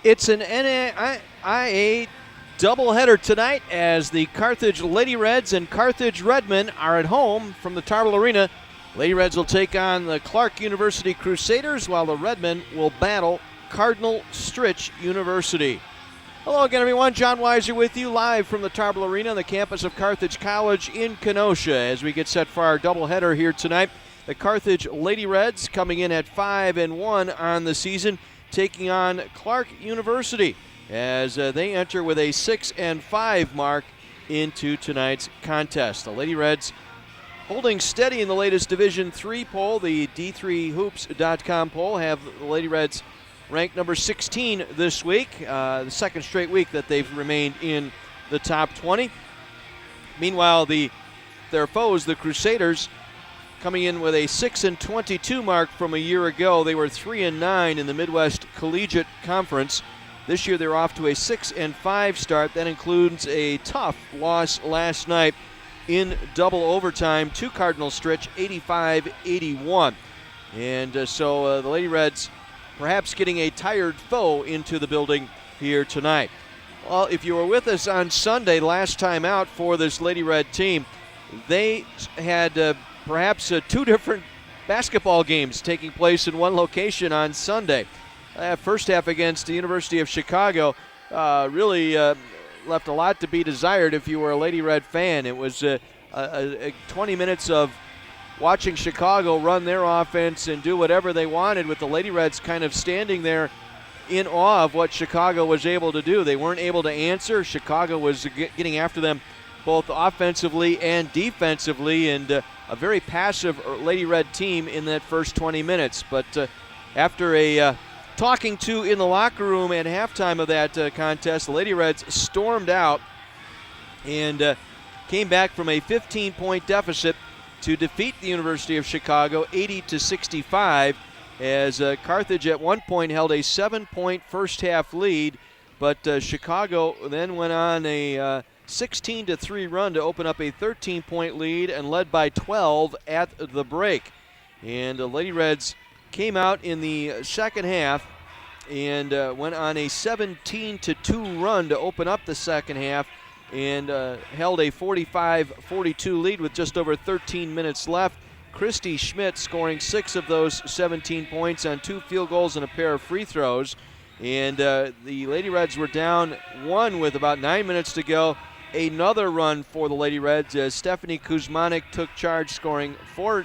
It's an NAIA doubleheader tonight as the Carthage Lady Reds and Carthage Redmen are at home from the Tarble Arena. Lady Reds will take on the Clarke University Crusaders, while the Redmen will battle Cardinal Stritch University. Hello again, everyone. John Weiser with you live from the Tarble Arena on the campus of Carthage College in Kenosha as we get set for our doubleheader here tonight. The Carthage Lady Reds coming in at 5-1 on the season, taking on Clarke University as they enter with a 6-5 mark into tonight's contest. The Lady Reds holding steady in the latest Division III poll, the D3Hoops.com poll, have the Lady Reds ranked number 16 this week, the second straight week that they've remained in the top 20. Meanwhile, their foes, the Crusaders, coming in with a 6-22 mark from a year ago. They were 3-9 in the Midwest Collegiate Conference. This year they're off to a 6-5 start. That includes a tough loss last night in double overtime to Cardinal Stritch, 85-81. And so the Lady Reds perhaps getting a tired foe into the building here tonight. Well, if you were with us on Sunday last time out for this Lady Red team, they had perhaps two different basketball games taking place in one location on Sunday. First half against the University of Chicago really left a lot to be desired if you were a Lady Red fan. It was 20 minutes of watching Chicago run their offense and do whatever they wanted, with the Lady Reds kind of standing there in awe of what Chicago was able to do. They weren't able to answer. Chicago was getting after them both offensively and defensively, and a very passive Lady Red team in that first 20 minutes. But after a talking to in the locker room at halftime of that contest, the Lady Reds stormed out and came back from a 15-point deficit to defeat the University of Chicago 80-65, as Carthage at one point held a 7-point first half lead, but Chicago then went on a 16-3 run to open up a 13-point lead and led by 12 at the break. And the Lady Reds came out in the second half and went on a 17-2 run to open up the second half, and held a 45-42 lead with just over 13 minutes left. Christy Schmidt scoring 6 of those 17 points on 2 field goals and a pair of free throws. And the Lady Reds were down 1 with about 9 minutes to go. Another run for the Lady Reds as Stephanie Kuzmanik took charge, scoring 4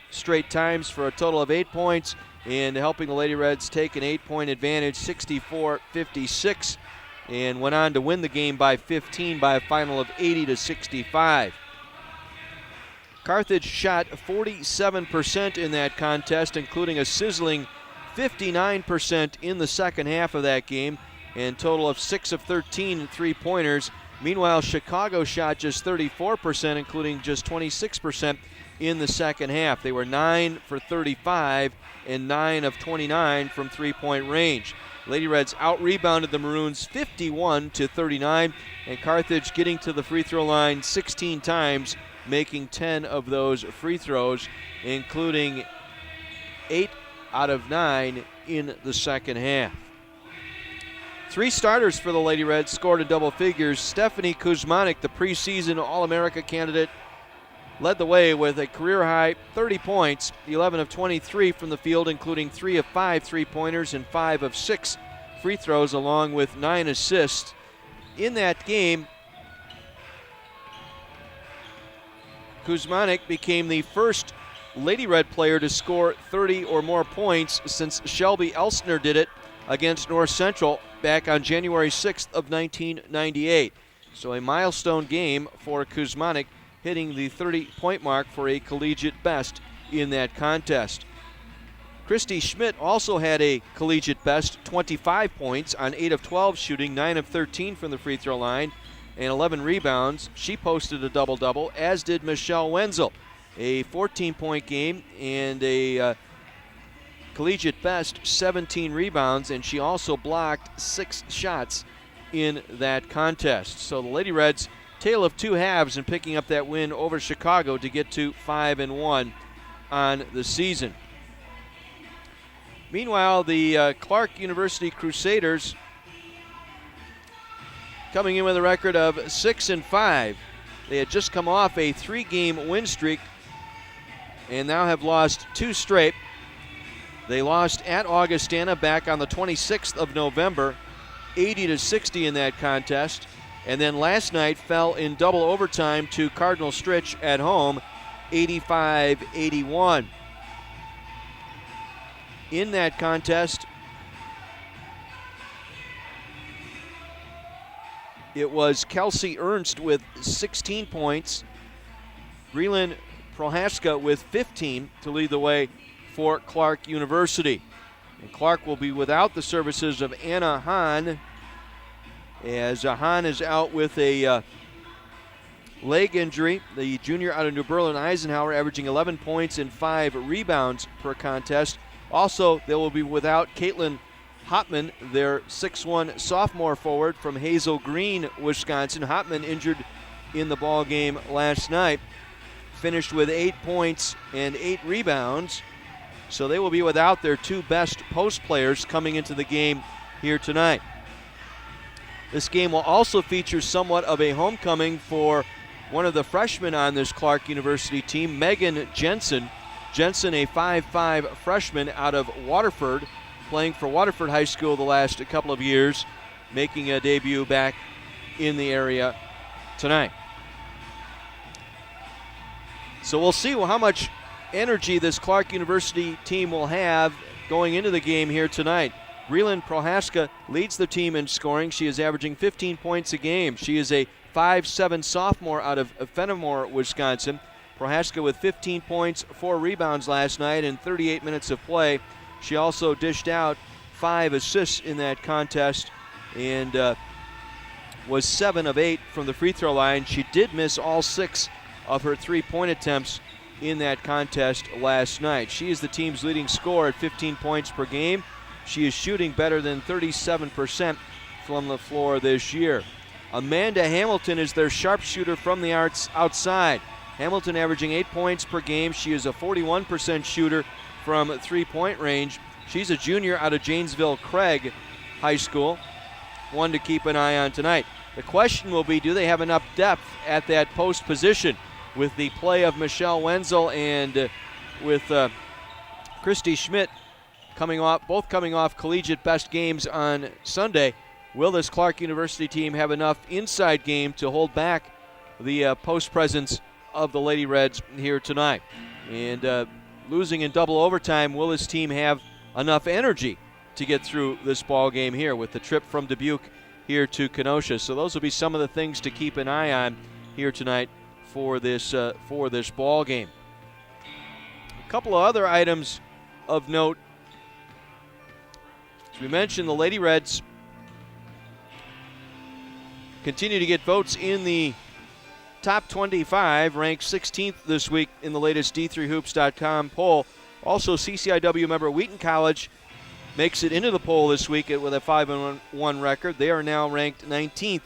straight times for a total of 8 points and helping the Lady Reds take an 8-point advantage, 64-56. And went on to win the game by 15 by a final of 80-65. Carthage shot 47% in that contest, including a sizzling 59% in the second half of that game, and total of 6 of 13 3-pointers. Meanwhile, Chicago shot just 34%, including just 26% in the second half. They were 9 for 35 and 9 of 29 from three-point range. Lady Reds out-rebounded the Maroons 51-39, and Carthage getting to the free throw line 16 times, making 10 of those free throws, including 8 out of 9 in the second half. 3 starters for the Lady Reds scored in double figures. Stephanie Kuzmanik, the preseason All-America candidate, led the way with a career-high 30 points, 11 of 23 from the field, including 3 of 5 3-pointers and 5 of 6 free throws, along with 9 assists. In that game, Kuzmanik became the first Lady Red player to score 30 or more points since Shelby Elsner did it against North Central back on January 6th of 1998. So a milestone game for Kuzmanik, hitting the 30-point mark for a collegiate best in that contest. Christy Schmidt also had a collegiate best, 25 points on 8 of 12 shooting, 9 of 13 from the free throw line, and 11 rebounds. She posted a double-double, as did Michelle Wenzel. A 14-point game and a collegiate best, 17 rebounds, and she also blocked 6 shots in that contest. So the Lady Reds, tale of two halves in picking up that win over Chicago to get to 5-1 on the season. Meanwhile, the Clarke University Crusaders coming in with a record of 6-5. They had just come off a 3-game win streak and now have lost 2 straight. They lost at Augustana back on the 26th of November, 80-60 in that contest. And then last night fell in double overtime to Cardinal Stritch at home, 85-81. In that contest, it was Kelsey Ernst with 16 points, Breland Prohaska with 15 to lead the way for Clarke University. And Clarke will be without the services of Anna Hahn, as Hahn is out with a leg injury. The junior out of New Berlin-Eisenhower averaging 11 points and 5 rebounds per contest. Also, they will be without Caitlin Hopman, their 6'1 sophomore forward from Hazel Green, Wisconsin. Hopman injured in the ball game last night. Finished with 8 points and 8 rebounds. So they will be without their 2 best post players coming into the game here tonight. This game will also feature somewhat of a homecoming for one of the freshmen on this Clarke University team, Megan Jensen. Jensen, a 5'5 freshman out of Waterford, playing for Waterford High School the last couple of years, making a debut back in the area tonight. So we'll see how much energy this Clarke University team will have going into the game here tonight. Breland Prohaska leads the team in scoring. She is averaging 15 points a game. She is a 5'7 sophomore out of Fenimore, Wisconsin. Prohaska with 15 points, 4 rebounds last night in 38 minutes of play. She also dished out 5 assists in that contest and was 7 of 8 from the free throw line. She did miss all 6 of her 3-point attempts in that contest last night. She is the team's leading scorer at 15 points per game. She is shooting better than 37% from the floor this year. Amanda Hamilton is their sharpshooter from the outside. Hamilton averaging 8 points per game. She is a 41% shooter from 3-point range. She's a junior out of Janesville Craig High School. One to keep an eye on tonight. The question will be, do they have enough depth at that post position? With the play of Michelle Wenzel and with Christy Schmidt both coming off collegiate best games on Sunday, will this Clarke University team have enough inside game to hold back the post presence of the Lady Reds here tonight? And losing in double overtime, will this team have enough energy to get through this ball game here with the trip from Dubuque here to Kenosha? So those will be some of the things to keep an eye on here tonight for this ball game. A couple of other items of note. As we mentioned, the Lady Reds continue to get votes in the top 25, ranked 16th this week in the latest D3Hoops.com poll. Also, CCIW member Wheaton College makes it into the poll this week with a 5-1 record. They are now ranked 19th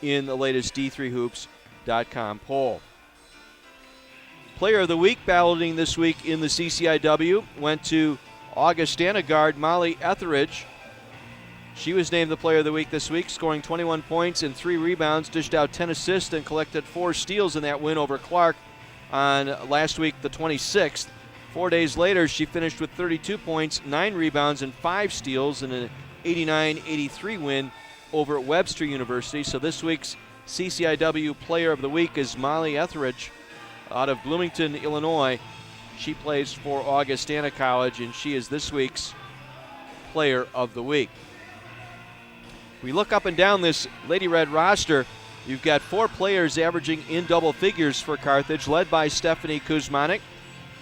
in the latest D3Hoops.com poll. Player of the Week balloting this week in the CCIW went to Augustana guard Molly Etheridge. She was named the Player of the Week this week, scoring 21 points and 3 rebounds, dished out 10 assists, and collected 4 steals in that win over Clarke on last week, the 26th. 4 days later, she finished with 32 points, 9 rebounds, and 5 steals in an 89-83 win over Webster University. So this week's CCIW Player of the Week is Molly Etheridge out of Bloomington, Illinois. She plays for Augustana College, and she is this week's Player of the Week. We look up and down this Lady Red roster. You've got 4 players averaging in double figures for Carthage, led by Stephanie Kuzmanik.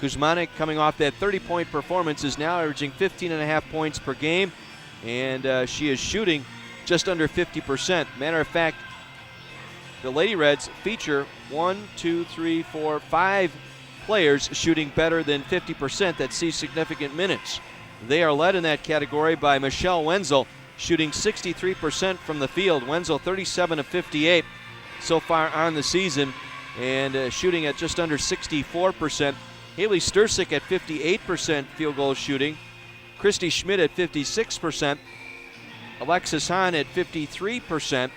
Kuzmanik, coming off that 30-point performance, is now averaging 15.5 points per game, and she is shooting just under 50%. Matter of fact, the Lady Reds feature 5 players shooting better than 50% that see significant minutes. They are led in that category by Michelle Wenzel, shooting 63% from the field. Wenzel 37 of 58 so far on the season, and shooting at just under 64%. Haley Stursik at 58% field goal shooting. Christy Schmidt at 56%. Alexis Hahn at 53%.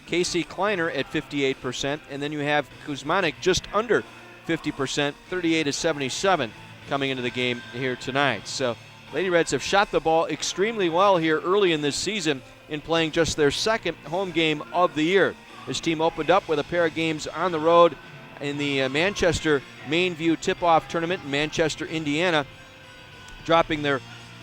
Casey Kleiner at 58%, and then you have Kuzmanik just under 50%, 38-77 coming into the game here tonight. So Lady Reds have shot the ball extremely well here early in this season in playing just their second home game of the year. This team opened up with a pair of games on the road in the Manchester Mainview Tip-Off Tournament in Manchester, Indiana, dropping their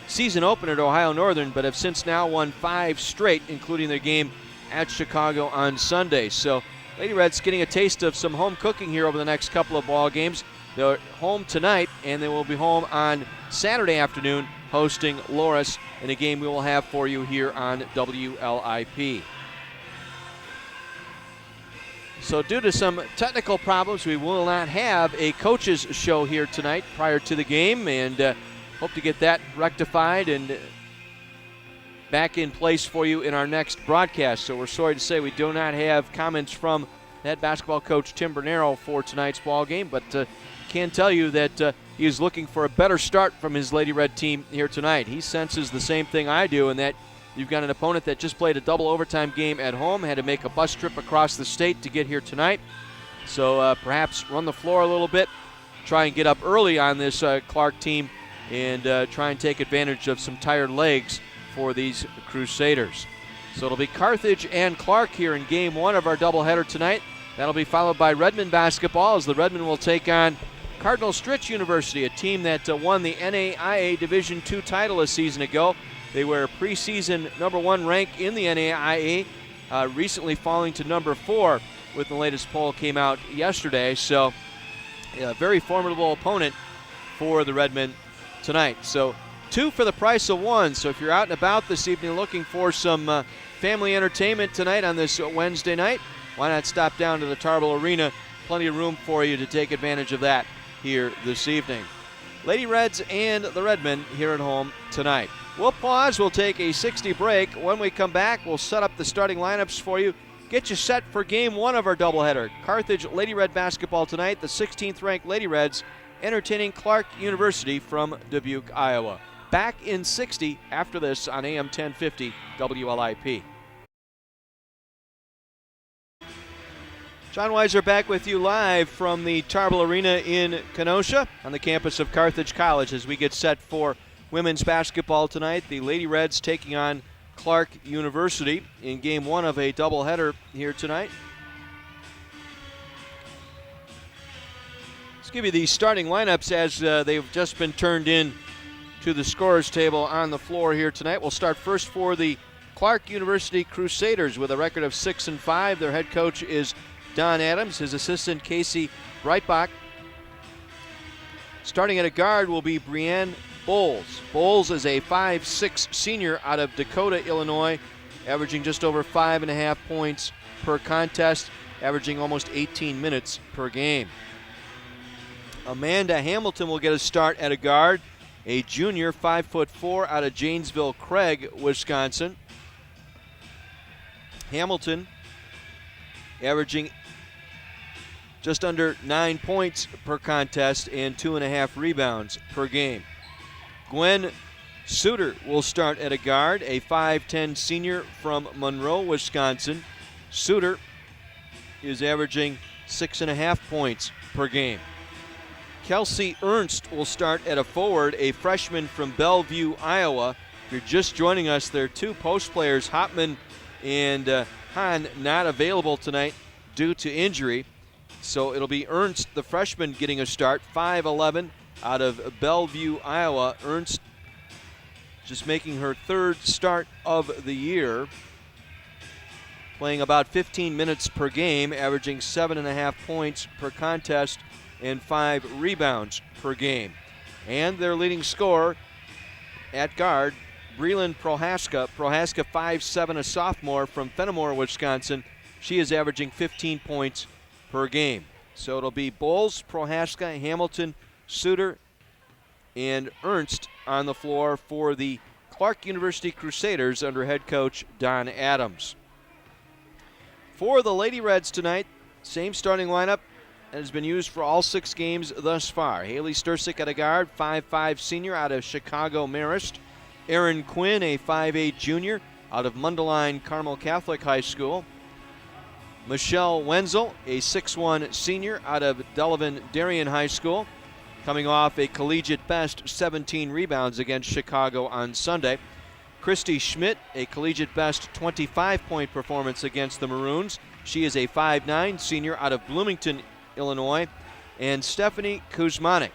season opener to Ohio Northern, but have since now won 5 straight, including their game at Chicago on Sunday. So Lady Reds getting a taste of some home cooking here over the next couple of ball games. They're home tonight, and they will be home on Saturday afternoon hosting Loras in a game we will have for you here on WLIP. So due to some technical problems, we will not have a coaches show here tonight prior to the game, and hope to get that rectified and back in place for you in our next broadcast. So we're sorry to say we do not have comments from head basketball coach Tim Bernero for tonight's ball game, but can tell you that he is looking for a better start from his Lady Red team here tonight. He senses the same thing I do, in that you've got an opponent that just played a double overtime game at home, had to make a bus trip across the state to get here tonight. So perhaps run the floor a little bit, try and get up early on this Clarke team, and try and take advantage of some tired legs for these Crusaders. So it'll be Carthage and Clarke here in game 1 of our doubleheader tonight. That'll be followed by Redmond basketball, as the Redmond will take on Cardinal Stritch University, a team that won the NAIA Division II title a season ago. They were preseason number 1 rank in the NAIA, recently falling to number 4 with the latest poll came out yesterday. So a very formidable opponent for the Redmond tonight. So 2 for the price of 1. So if you're out and about this evening looking for some family entertainment tonight on this Wednesday night, why not stop down to the Tarble Arena? Plenty of room for you to take advantage of that here this evening. Lady Reds and the Redmen here at home tonight. We'll pause. We'll take a 60 break. When we come back, we'll set up the starting lineups for you. Get you set for game 1 of our doubleheader. Carthage Lady Red basketball tonight. The 16th ranked Lady Reds entertaining Clarke University from Dubuque, Iowa. Back in 60 after this on AM 1050 WLIP. John Weiser back with you live from the Tarble Arena in Kenosha on the campus of Carthage College as we get set for women's basketball tonight. The Lady Reds taking on Clarke University in game 1 of a doubleheader here tonight. Let's give you the starting lineups as they've just been turned in to the scorers table on the floor here tonight. We'll start first for the Clarke University Crusaders with a record of 6-5. Their head coach is Don Adams, his assistant Casey Breitbach. Starting at a guard will be Brianne Bowles. Bowles is a 5'6" senior out of Dakota, Illinois, averaging just over 5.5 points per contest, averaging almost 18 minutes per game. Amanda Hamilton will get a start at a guard, a junior 5'4" out of Janesville, Craig, Wisconsin. Hamilton averaging just under 9 points per contest and 2.5 rebounds per game. Gwen Suter will start at a guard, a 5'10" senior from Monroe, Wisconsin. Suter is averaging 6.5 points per game. Kelsey Ernst will start at a forward, a freshman from Bellevue, Iowa. If you're just joining us, there are 2 post players, Hopman and Hahn, not available tonight due to injury. So it'll be Ernst, the freshman, getting a start, 5'11", out of Bellevue, Iowa. Ernst just making her 3rd start of the year, playing about 15 minutes per game, averaging 7.5 points per contest and 5 rebounds per game. And their leading scorer at guard, Breland Prohaska. Prohaska, 5'7", a sophomore from Fenimore, Wisconsin. She is averaging 15 points per game. So it'll be Bowles, Prohaska, Hamilton, Suter, and Ernst on the floor for the Clarke University Crusaders under head coach Don Adams. For the Lady Reds tonight, same starting lineup that has been used for all 6 games thus far. Haley Stursik at a guard, 5'5" senior out of Chicago Marist. Erin Quinn, a 5'8" junior out of Mundelein Carmel Catholic High School. Michelle Wenzel, a 6'1 senior out of Delavan Darien High School, coming off a collegiate best 17 rebounds against Chicago on Sunday. Christy Schmidt, a collegiate best 25-point performance against the Maroons. She is a 5'9 senior out of Bloomington, Illinois. And Stephanie Kuzmanik,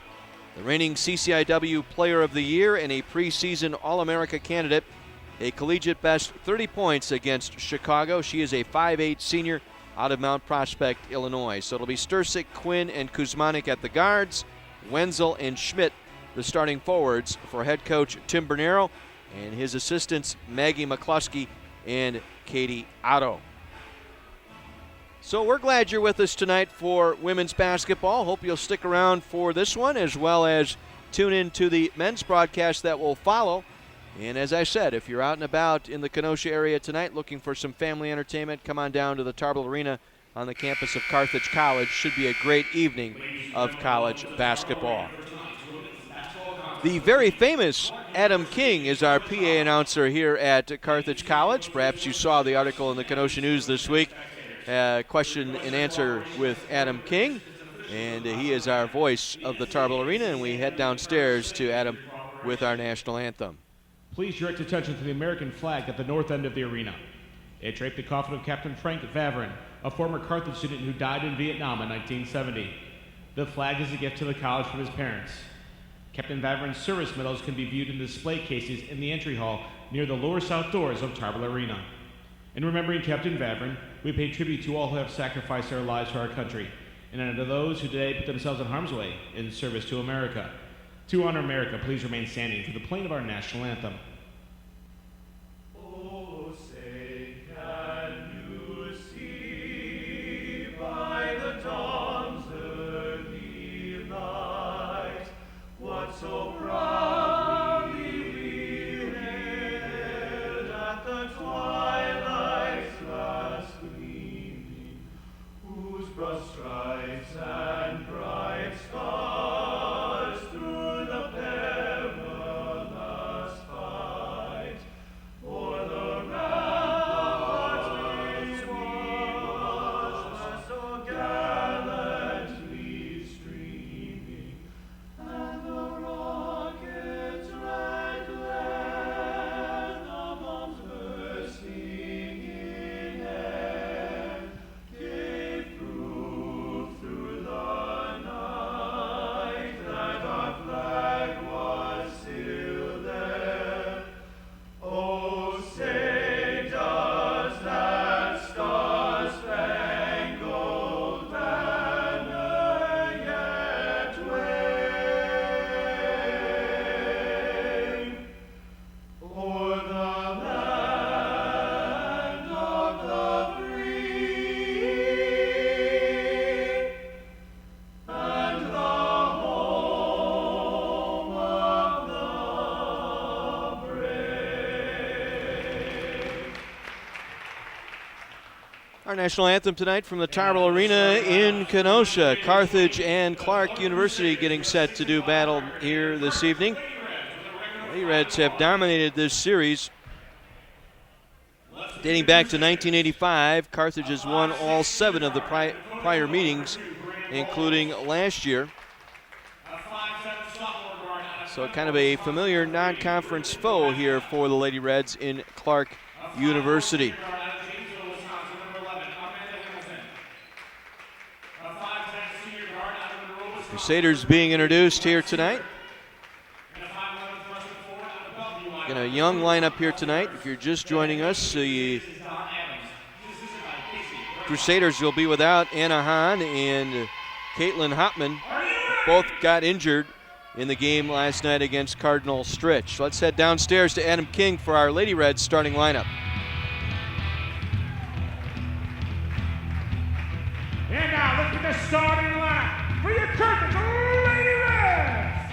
the reigning CCIW Player of the Year and a preseason All-America candidate, a collegiate best 30 points against Chicago. She is a 5'8 senior out of Mount Prospect, Illinois. So it'll be Sturcik, Quinn, and Kuzmanik at the guards, Wenzel and Schmidt the starting forwards for head coach Tim Bernero and his assistants Maggie McCluskey and Katie Otto. So we're glad you're with us tonight for women's basketball. Hope you'll stick around for this one as well as tune in to the men's broadcast that will follow. And as I said, if you're out and about in the Kenosha area tonight looking for some family entertainment, come on down to the Tarble Arena on the campus of Carthage College. Should be a great evening of college basketball. The very famous Adam King is our PA announcer here at Carthage College. Perhaps you saw the article in the Kenosha News this week, question and answer with Adam King. And he is our voice of the Tarble Arena, and we head downstairs to Adam with our national anthem. Please direct attention to the American flag at the north end of the arena. It draped the coffin of Captain Frank Vavrin, a former Carthage student who died in Vietnam in 1970. The flag is a gift to the college from his parents. Captain Vavrin's service medals can be viewed in display cases in the entry hall near the lower south doors of Tarble Arena. In remembering Captain Vavrin, we pay tribute to all who have sacrificed their lives for our country, and to those who today put themselves in harm's way in service to America. To honor America, please remain standing for the playing of our national anthem. Oh, say, can you see by the dawn's early light what so proudly we hailed at the twilight's last gleaming, whose broad stripes and bright stars through the perilous fight o'er the ramparts we watched so gallantly streaming, and the rocket's red glare, the bombs bursting in air, gave proof through the night that our flag was still there. Oh, say, does that star-spangled banner yet wave o'er the land of the free and the home of the brave? Our national anthem tonight from the Tarble Arena in Kenosha. Carthage and Clarke University getting set to do battle here this evening. The Reds have dominated this series. Dating back to 1985, Carthage has won all 7 of the prior meetings, including last year. So kind of a familiar non-conference foe here for the Lady Reds in Clarke University. Crusaders being introduced here tonight. Got a young lineup here tonight. If you're just joining us, the Crusaders will be without Anna Hahn and Caitlin Hopman. Both got injured in the game last night against Cardinal Stritch. Let's head downstairs to Adam King for our Lady Reds starting lineup. And now look at the starting lineup for your Carthage Lady Reds.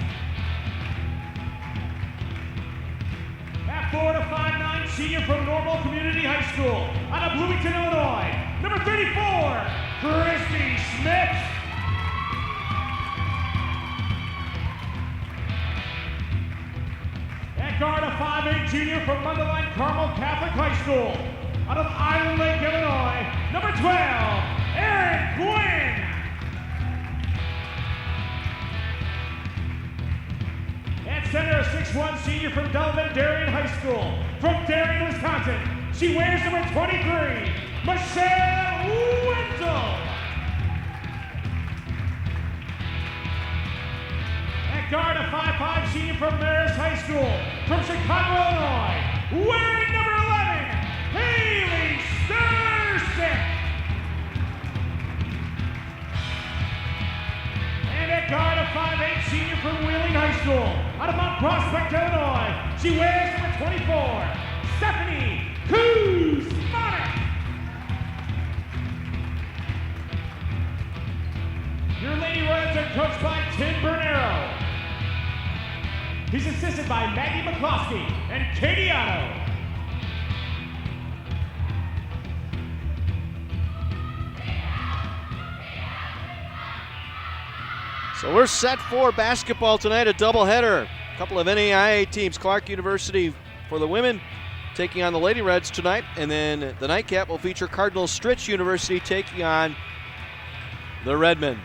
At 4 to 5'9" senior from Normal Community High School out of Bloomington, Illinois, number 34, Christy Schmidt. At guard, a 5'8" junior from Mundelein Carmel Catholic High School out of Island Lake, Illinois, number 12, Aaron Gwynn. At center, a 6'1" senior from Delavan Darien High School. From Darien, Wisconsin, she wears number 23, Michelle Wenzel. At guard, a 5'5" senior from Marist High School. From Chicago, Illinois, wearing number 11, Haley Stursick. And at guard, a 5'8" senior from Wheeling High School. Out of Mount Prospect, Illinois, she wears number 24, Stephanie Kuzmanek. Your Lady Reds are coached by Tim Bernero. He's assisted by Maggie McCloskey and Katie Otto. So we're set for basketball tonight, a doubleheader. A couple of NAIA teams, Clarke University for the women taking on the Lady Reds tonight, and then the nightcap will feature Cardinal Stritch University taking on the Redmen.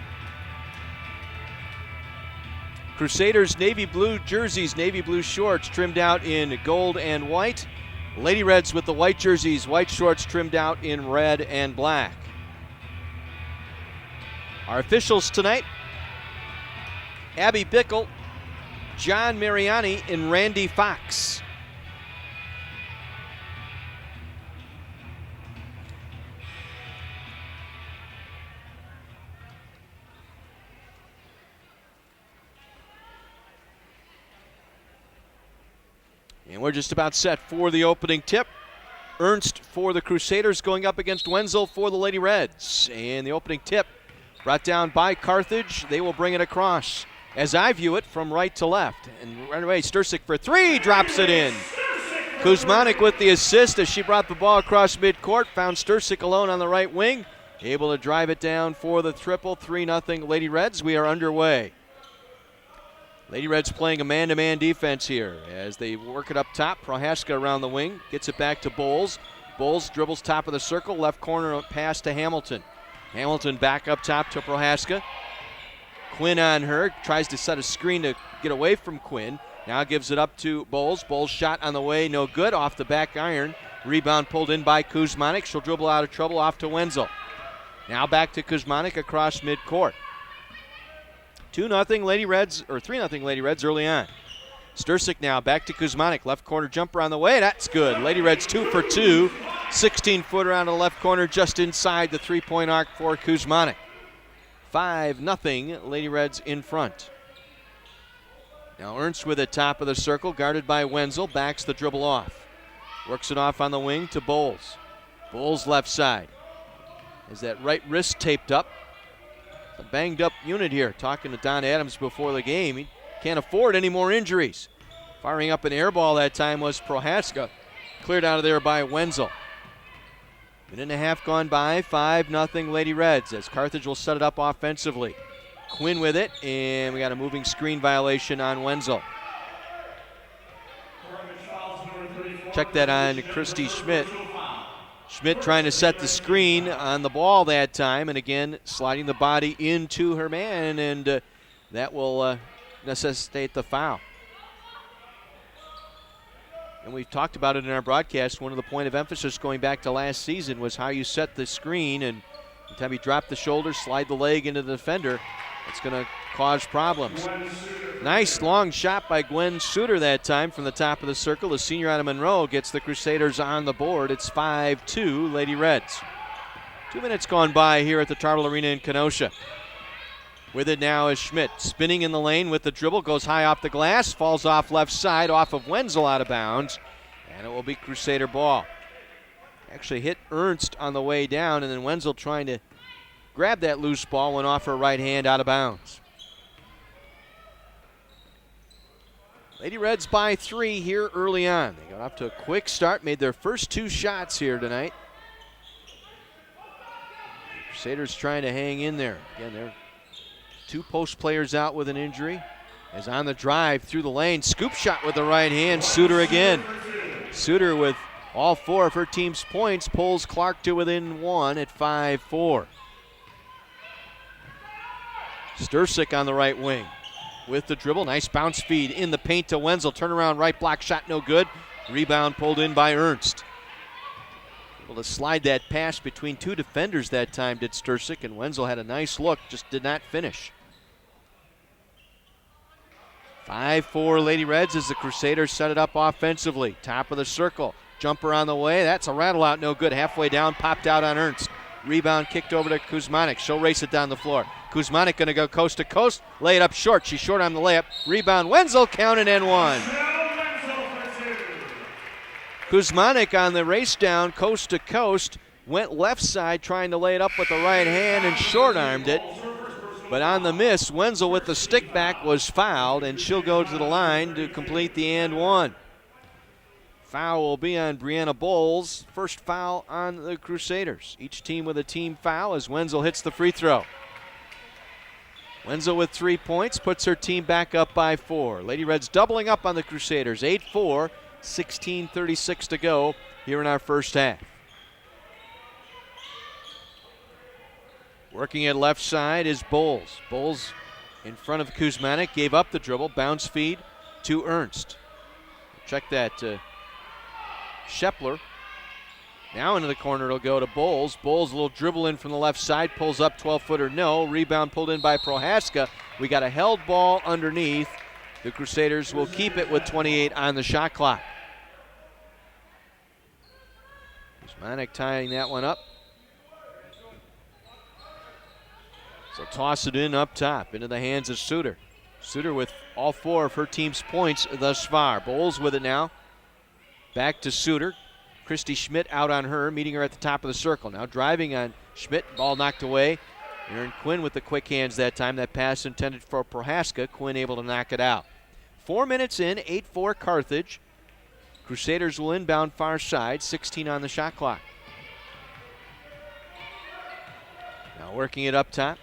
Crusaders navy blue jerseys, navy blue shorts trimmed out in gold and white. Lady Reds with the white jerseys, white shorts trimmed out in red and black. Our officials tonight, Abby Bickle, John Mariani, and Randy Fox. And we're just about set for the opening tip. Ernst for the Crusaders going up against Wenzel for the Lady Reds. And the opening tip brought down by Carthage. They will bring it across, as I view it, from right to left. And right away, Stursick for three, drops it in. Kuzmanek with the assist as she brought the ball across midcourt, found Stursick alone on the right wing, able to drive it down for the triple. 3-0 Lady Reds. We are underway. Lady Reds playing a man-to-man defense here as they work it up top. Prohaska around the wing, gets it back to Bowles. Bowles dribbles top of the circle, left corner pass to Hamilton. Hamilton back up top to Prohaska. Quinn on her, tries to set a screen to get away from Quinn. Now gives it up to Bowles. Bowles shot on the way, no good, off the back iron. Rebound pulled in by Kuzmanek. She'll dribble out of trouble off to Wenzel. Now back to Kuzmanek across midcourt. 2-0 Lady Reds, or 3-0 Lady Reds early on. Stursick now back to Kuzmanek. Left corner jumper on the way. That's good. Lady Reds 2 for 2. 16-footer out of the left corner just inside the three-point arc for Kuzmanek. 5-0 Lady Reds in front. Now Ernst with it top of the circle, guarded by Wenzel. Backs the dribble off. Works it off on the wing to Bowles. Bowles left side. Has that right wrist taped up. A banged up unit here. Talking to Don Adams before the game. He can't afford any more injuries. Firing up an air ball that time was Prohaska. Cleared out of there by Wenzel. Minute and a half gone by. 5-0 Lady Reds as Carthage will set it up offensively. Quinn with it, and we got a moving screen violation on Wenzel. Check that on Christy Schmidt. Schmidt trying to set the screen on the ball that time, and again sliding the body into her man, and that will necessitate the foul. And we've talked about it in our broadcast. One of the point of emphasis going back to last season was how you set the screen, and by the time you drop the shoulder, slide the leg into the defender, it's going to cause problems. Nice long shot by Gwen Suter that time from the top of the circle. The senior out of Monroe gets the Crusaders on the board. It's 5-2 Lady Reds. 2 minutes gone by here at the Tarble Arena in Kenosha. With it now is Schmidt, spinning in the lane with the dribble, goes high off the glass, falls off left side, off of Wenzel out of bounds, and it will be Crusader ball. Actually hit Ernst on the way down, and then Wenzel trying to grab that loose ball, went off her right hand out of bounds. Lady Reds by 3 here early on. They got off to a quick start, made their first 2 shots here tonight. Crusaders trying to hang in there. Again, they're 2 post players out with an injury. As on the drive through the lane, scoop shot with the right hand, Suter again. Suter with All 4 of her team's points pulls Clarke to within 1 at 5-4. Sturcik on the right wing with the dribble. Nice bounce feed in the paint to Wenzel. Turnaround right block shot no good. Rebound pulled in by Ernst. Able to slide that pass between 2 defenders that time did Sturcik, and Wenzel had a nice look, just did not finish. 5-4 Lady Reds as the Crusaders set it up offensively. Top of the circle. Jumper on the way. That's a rattle out, no good. Halfway down, popped out on Ernst. Rebound kicked over to Kuzmanik. She'll race it down the floor. Kuzmanik going to go coast to coast. Lay it up short. She's short on the layup. Rebound. Wenzel counted and one. Kuzmanik on the race down coast to coast. Went left side trying to lay it up with the right hand and short-armed it. But on the miss, Wenzel with the stick back was fouled, and she'll go to the line to complete the and one. Foul will be on Brianna Bowles. First foul on the Crusaders. Each team with a team foul as Wenzel hits the free throw. Wenzel with 3 points puts her team back up by 4. Lady Reds doubling up on the Crusaders. 8-4, 16:36 to go here in our first half. Working at left side is Bowles. Bowles in front of Kuzmanik, gave up the dribble. Bounce feed to Ernst. Check that. Shepler. Now into the corner it'll go to Bowles. Bowles a little dribble in from the left side. Pulls up 12-footer, no. Rebound pulled in by Prohaska. We got a held ball underneath. The Crusaders will keep it with 28 on the shot clock. Kuzmanik tying that one up. So toss it in up top into the hands of Suter. Suter with all 4 of her team's points thus far. Bowles with it now. Back to Suter. Christy Schmidt out on her, meeting her at the top of the circle. Now driving on Schmidt, ball knocked away. Aaron Quinn with the quick hands that time. That pass intended for Prohaska. Quinn able to knock it out. 4 minutes in, 8-4 Carthage. Crusaders will inbound far side, 16 on the shot clock. Now working it up top.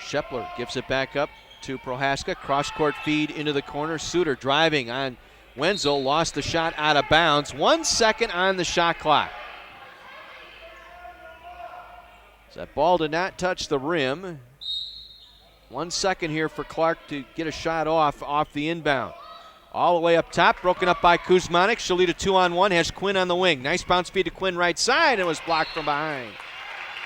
Shepler gives it back up to Prohaska. Cross-court feed into the corner. Suter driving on Wenzel. Lost the shot out of bounds. 1 second on the shot clock. So that ball did not touch the rim. 1 second here for Clarke to get a shot off the inbound. All the way up top, broken up by Kuzmanik. She'll lead a 2-on-1, has Quinn on the wing. Nice bounce feed to Quinn right side, and was blocked from behind.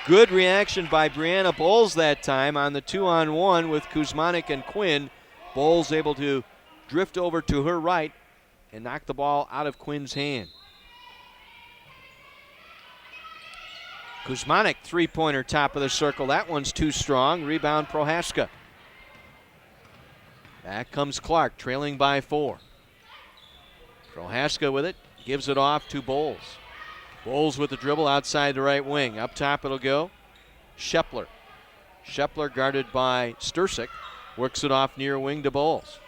Good reaction by Brianna Bowles that time on the 2-on-1 with Kuzmanik and Quinn. Bowles able to drift over to her right and knock the ball out of Quinn's hand. Kuzmanik, three-pointer, top of the circle. That one's too strong. Rebound Prohaska. Back comes Clarke, trailing by 4. Prohaska with it, gives it off to Bowles. Bowles with the dribble outside the right wing. Up top it'll go. Shepler. Shepler guarded by Sturcik. Works it off near wing to Bowles.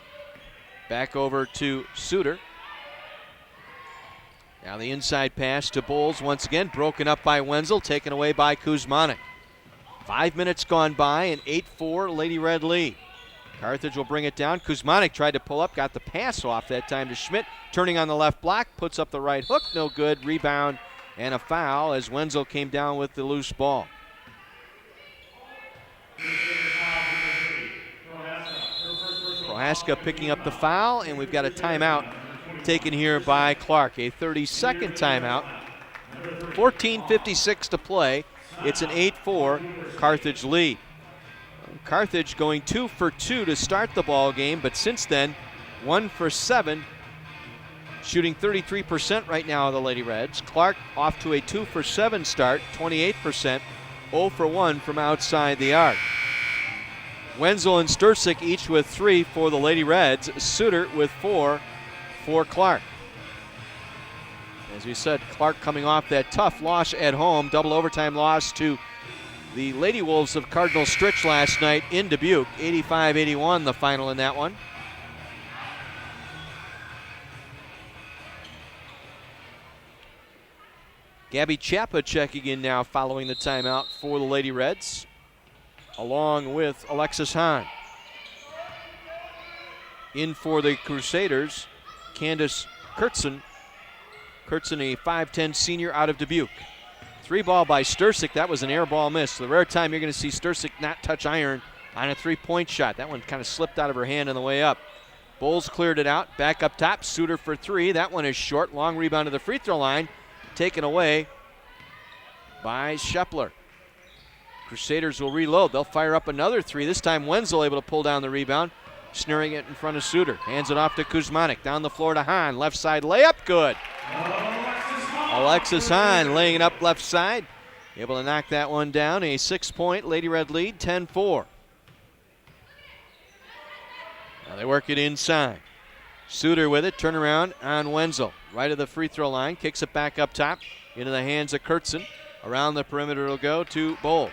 Back over to Suter. Now the inside pass to Bowles. Once again broken up by Wenzel. Taken away by Kuzmanik. 5 minutes gone by. An 8-4 Lady Red lead. Carthage will bring it down. Kuzmanik tried to pull up. Got the pass off that time to Schmidt. Turning on the left block. Puts up the right hook. No good. Rebound. And a foul as Wenzel came down with the loose ball. Prohaska picking up the foul, and we've got a timeout taken here by Clarke. A 30-second timeout. 14:56 to play. It's an 8-4 Carthage lead. Carthage going 2 for 2 to start the ball game, but since then, 1 for 7. Shooting 33% right now of the Lady Reds. Clarke off to a 2 for 7 start, 28%, 0 for 1 from outside the arc. Wenzel and Sturcik each with 3 for the Lady Reds. Suter with 4 for Clarke. As we said, Clarke coming off that tough loss at home, double overtime loss to the Lady Wolves of Cardinal Stritch last night in Dubuque. 85-81 the final in that one. Gabby Chapa checking in now following the timeout for the Lady Reds, along with Alexis Hahn. In for the Crusaders, Candace Kurtzen Kurtzen, a 5'10 senior out of Dubuque. 3-ball by Stursick. That was an air ball miss. The rare time you're going to see Stursick not touch iron on a 3-point shot. That one kind of slipped out of her hand on the way up. Bowles cleared it out. Back up top. Suter for 3. That one is short. Long rebound to the free throw line. Taken away by Schepler. Crusaders will reload. They'll fire up another 3. This time Wenzel able to pull down the rebound, snaring it in front of Suter. Hands it off to Kuzmanik. Down the floor to Hahn. Left side layup. Good. Alexis Hahn laying it up left side. Able to knock that one down. A 6-point Lady Red lead, 10-4. Now they work it inside. Suter with it. Turnaround on Wenzel. Right of the free throw line. Kicks it back up top into the hands of Kurtzen. Around the perimeter it'll go to Bowles.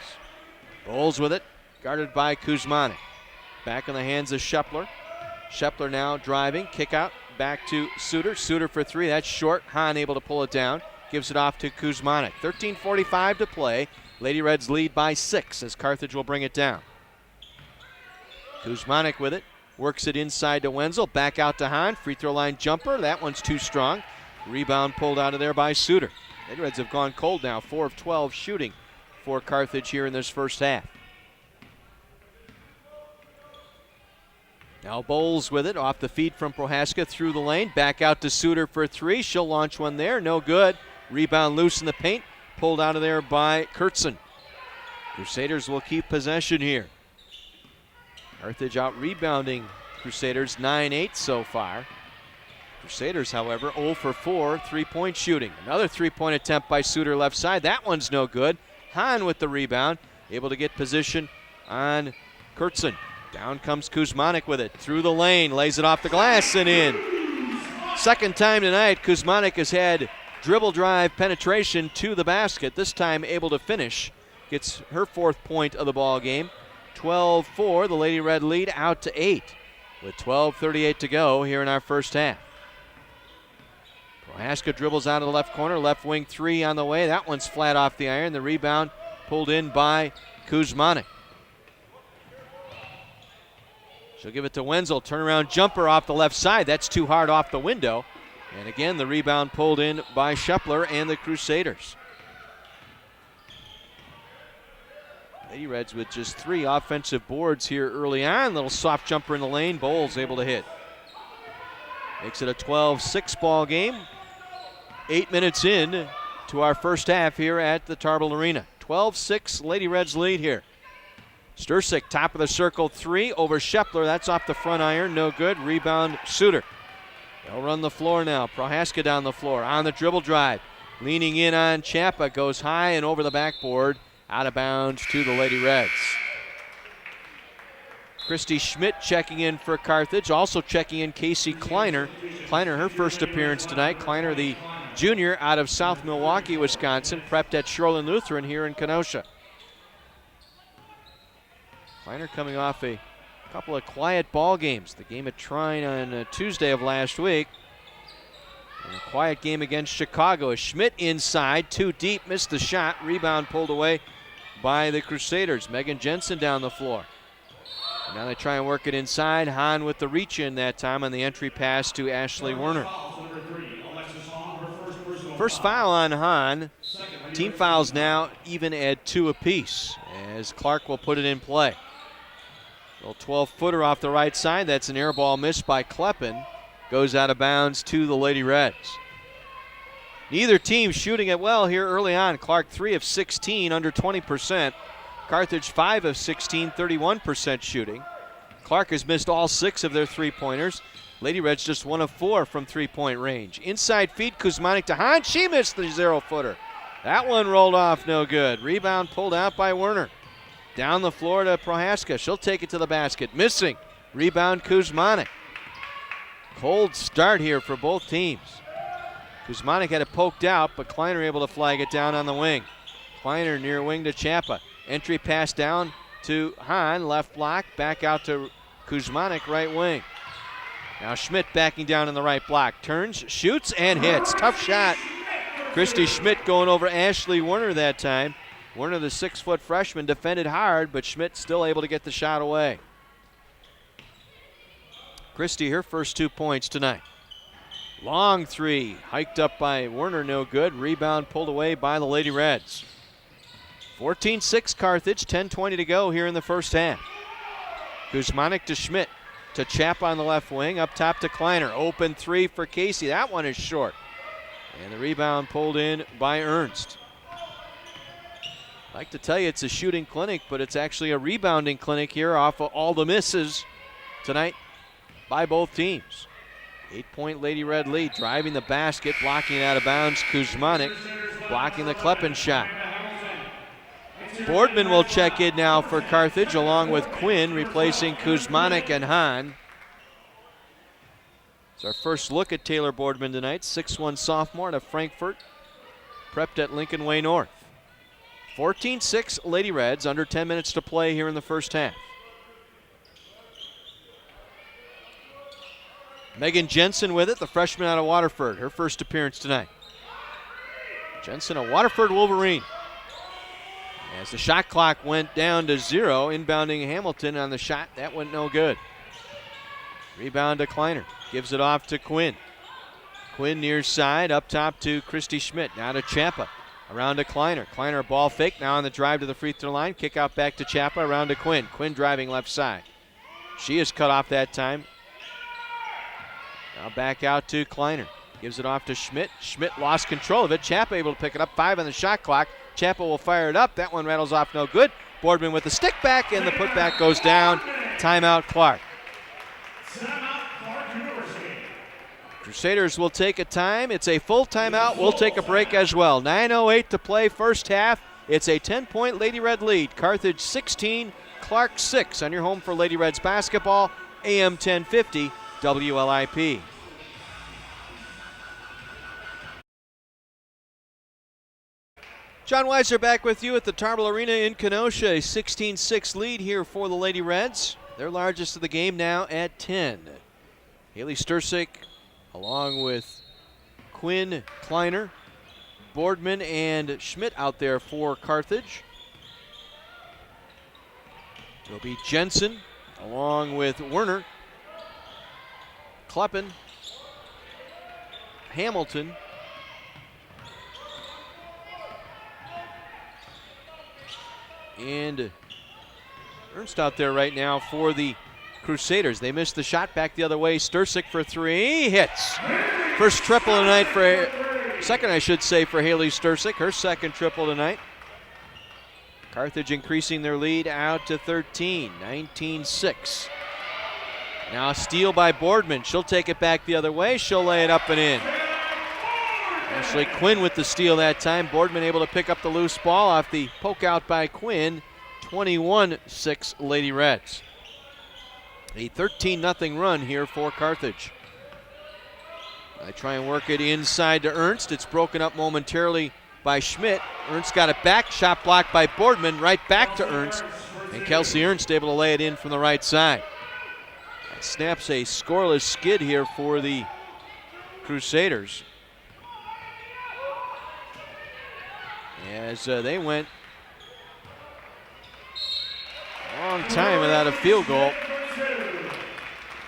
Bowles with it. Guarded by Kuzmanik. Back in the hands of Schepler. Schepler now driving. Kick out. Back to Suter. Suter for 3. That's short. Hahn able to pull it down. Gives it off to Kuzmanik. 13:45 to play. Lady Reds lead by 6 as Carthage will bring it down. Kuzmanik with it. Works it inside to Wenzel. Back out to Hahn. Free throw line jumper. That one's too strong. Rebound pulled out of there by Suter. Lady Reds have gone cold now. 4 of 12 shooting for Carthage here in this first half. Now Bowles with it, off the feed from Prohaska through the lane. Back out to Suter for 3. She'll launch one there, no good. Rebound loose in the paint, pulled out of there by Kurtzen. Crusaders will keep possession here. Carthage out rebounding Crusaders 9-8 so far. Crusaders, however, 0 for 4, 3-point shooting. Another 3-point attempt by Suter left side. That one's no good. Hahn with the rebound, able to get position on Kurtzen. Down comes Kuzmanik with it. Through the lane, lays it off the glass and in. Second time tonight, Kuzmanik has had dribble drive penetration to the basket. This time able to finish. Gets her 4th point of the ball game. 12-4, the Lady Red lead out to 8 with 12:38 to go here in our first half. Prohaska dribbles out of the left corner. Left wing 3 on the way. That one's flat off the iron. The rebound pulled in by Kuzmanik. She'll give it to Wenzel. Turnaround jumper off the left side. That's too hard off the window. And again, the rebound pulled in by Schepler and the Crusaders. Lady Reds with just 3 offensive boards here early on. Little soft jumper in the lane. Bowles able to hit. Makes it a 12-6 ball game. 8 minutes in to our first half here at the Tarble Arena. 12-6 Lady Reds lead here. Stursick, top of the circle 3 over Schepler. That's off the front iron, no good. Rebound Suter. They'll run the floor now. Prohaska down the floor on the dribble drive. Leaning in on Champa, goes high and over the backboard. Out of bounds to the Lady Reds. Christy Schmidt checking in for Carthage. Also checking in Casey Kleiner. Kleiner, her first appearance tonight. Kleiner, the junior out of South Milwaukee, Wisconsin, prepped at Shoreland Lutheran here in Kenosha. Kleiner coming off a couple of quiet ball games. The game at Trine on Tuesday of last week. And a quiet game against Chicago. Schmidt inside, too deep, missed the shot. Rebound pulled away by the Crusaders. Megan Jensen down the floor. And now they try and work it inside. Hahn with the reach in that time on the entry pass to Ashley Werner. First foul on Hahn. Team fouls now even at 2 apiece as Clarke will put it in play. Little 12-footer off the right side. That's an air ball missed by Kleppen. Goes out of bounds to the Lady Reds. Neither team shooting it well here early on. Clarke 3 of 16, under 20%. Carthage 5 of 16, 31% shooting. Clarke has missed all 6 of their 3-pointers. Lady Reds just 1 of 4 from 3-point range. Inside feed, Kuzmanik to Hahn. She missed the 0-footer. That one rolled off, no good. Rebound pulled out by Werner. Down the floor to Prohaska. She'll take it to the basket. Missing. Rebound Kuzmanik. Cold start here for both teams. Kuzmanik had it poked out, but Kleiner able to flag it down on the wing. Kleiner near wing to Champa. Entry pass down to Hahn, left block. Back out to Kuzmanik, right wing. Now Schmidt backing down in the right block. Turns, shoots, and hits. Tough shot. Christy Schmidt going over Ashley Werner that time. Werner, the 6-foot freshman, defended hard, but Schmidt still able to get the shot away. Christy, her first 2 points tonight. Long three, hiked up by Werner, no good. Rebound pulled away by the Lady Reds. 14-6 Carthage, 10:20 to go here in the first half. Kuzmanik to Schmidt, to Chap on the left wing, up top to Kleiner. Open three for Casey, that one is short. And the rebound pulled in by Ernst. I'd like to tell you it's a shooting clinic, but it's actually a rebounding clinic here off of all the misses tonight by both teams. 8-point Lady Red lead, driving the basket, blocking it out of bounds. Kuzmanik blocking the Kleppen shot. Boardman will check in now for Carthage along with Quinn, replacing Kuzmanik and Hahn. It's our first look at Taylor Boardman tonight, 6'1 sophomore out of Frankfurt, prepped at Lincoln Way North. 14-6 Lady Reds, under 10 minutes to play here in the first half. Megan Jensen with it, the freshman out of Waterford, her first appearance tonight. Jensen, a Waterford Wolverine. As the shot clock went down to 0, inbounding Hamilton on the shot, that went no good. Rebound to Kleiner, gives it off to Quinn. Quinn near side, up top to Christy Schmidt, now to Chappa. Around to Kleiner. Kleiner a ball fake, now on the drive to the free throw line. Kick out back to Chappa, around to Quinn. Quinn driving left side. She is cut off that time. Now back out to Kleiner. Gives it off to Schmidt. Schmidt lost control of it. Chappa able to pick it up. 5 on the shot clock. Chappa will fire it up. That one rattles off no good. Boardman with the stick back, and the putback goes down. Timeout Clarke. Crusaders will take a time. It's a full timeout. We'll take a break as well. 9:08 to play first half. It's a 10-point Lady Red lead. Carthage 16, Clarke 6 on your home for Lady Reds basketball. AM 1050 WLIP. John Weiser back with you at the Tarble Arena in Kenosha. A 16-6 lead here for the Lady Reds. Their largest of the game now at 10. Haley Stursick along with Quinn, Kleiner, Boardman, and Schmidt out there for Carthage. It'll be Jensen along with Werner, Kleppen, Hamilton, and Ernst out there right now for the Crusaders. They missed the shot, back the other way. Stursick for 3, hits. First triple tonight second I should say, for Haley Stursick. Her second triple tonight. Carthage increasing their lead out to 13, 19-6. Now a steal by Boardman. She'll take it back the other way. She'll lay it up and in. Ashley Quinn with the steal that time. Boardman able to pick up the loose ball off the poke out by Quinn. 21-6 Lady Reds. A 13-0 run here for Carthage. I try and work it inside to Ernst. It's broken up momentarily by Schmidt. Ernst got it back. Shot blocked by Boardman. Right back to Ernst. And Kelsey Ernst able to lay it in from the right side. That snaps a scoreless skid here for the Crusaders. As they went a long time without a field goal.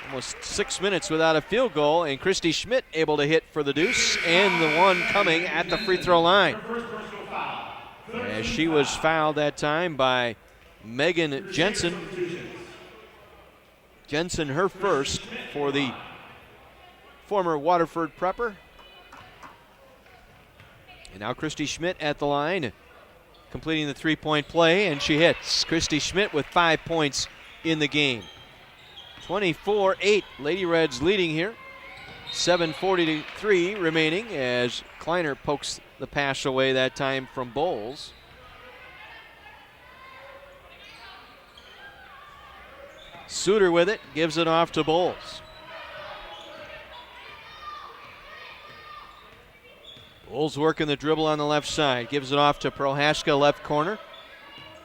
Almost 6 minutes without a field goal, and Christy Schmidt able to hit for the deuce, and the one coming at the free throw line. As she was fouled that time by Megan Jensen. Jensen her first for the former Waterford prepper. And now Christy Schmidt at the line, completing the three-point play, and she hits. Christy Schmidt with 5 points in the game. 24-8, Lady Reds leading here. 7:43 remaining as Kleiner pokes the pass away that time from Bowles. Suter with it, gives it off to Bowles. Bowles working the dribble on the left side, gives it off to Prohaska, left corner.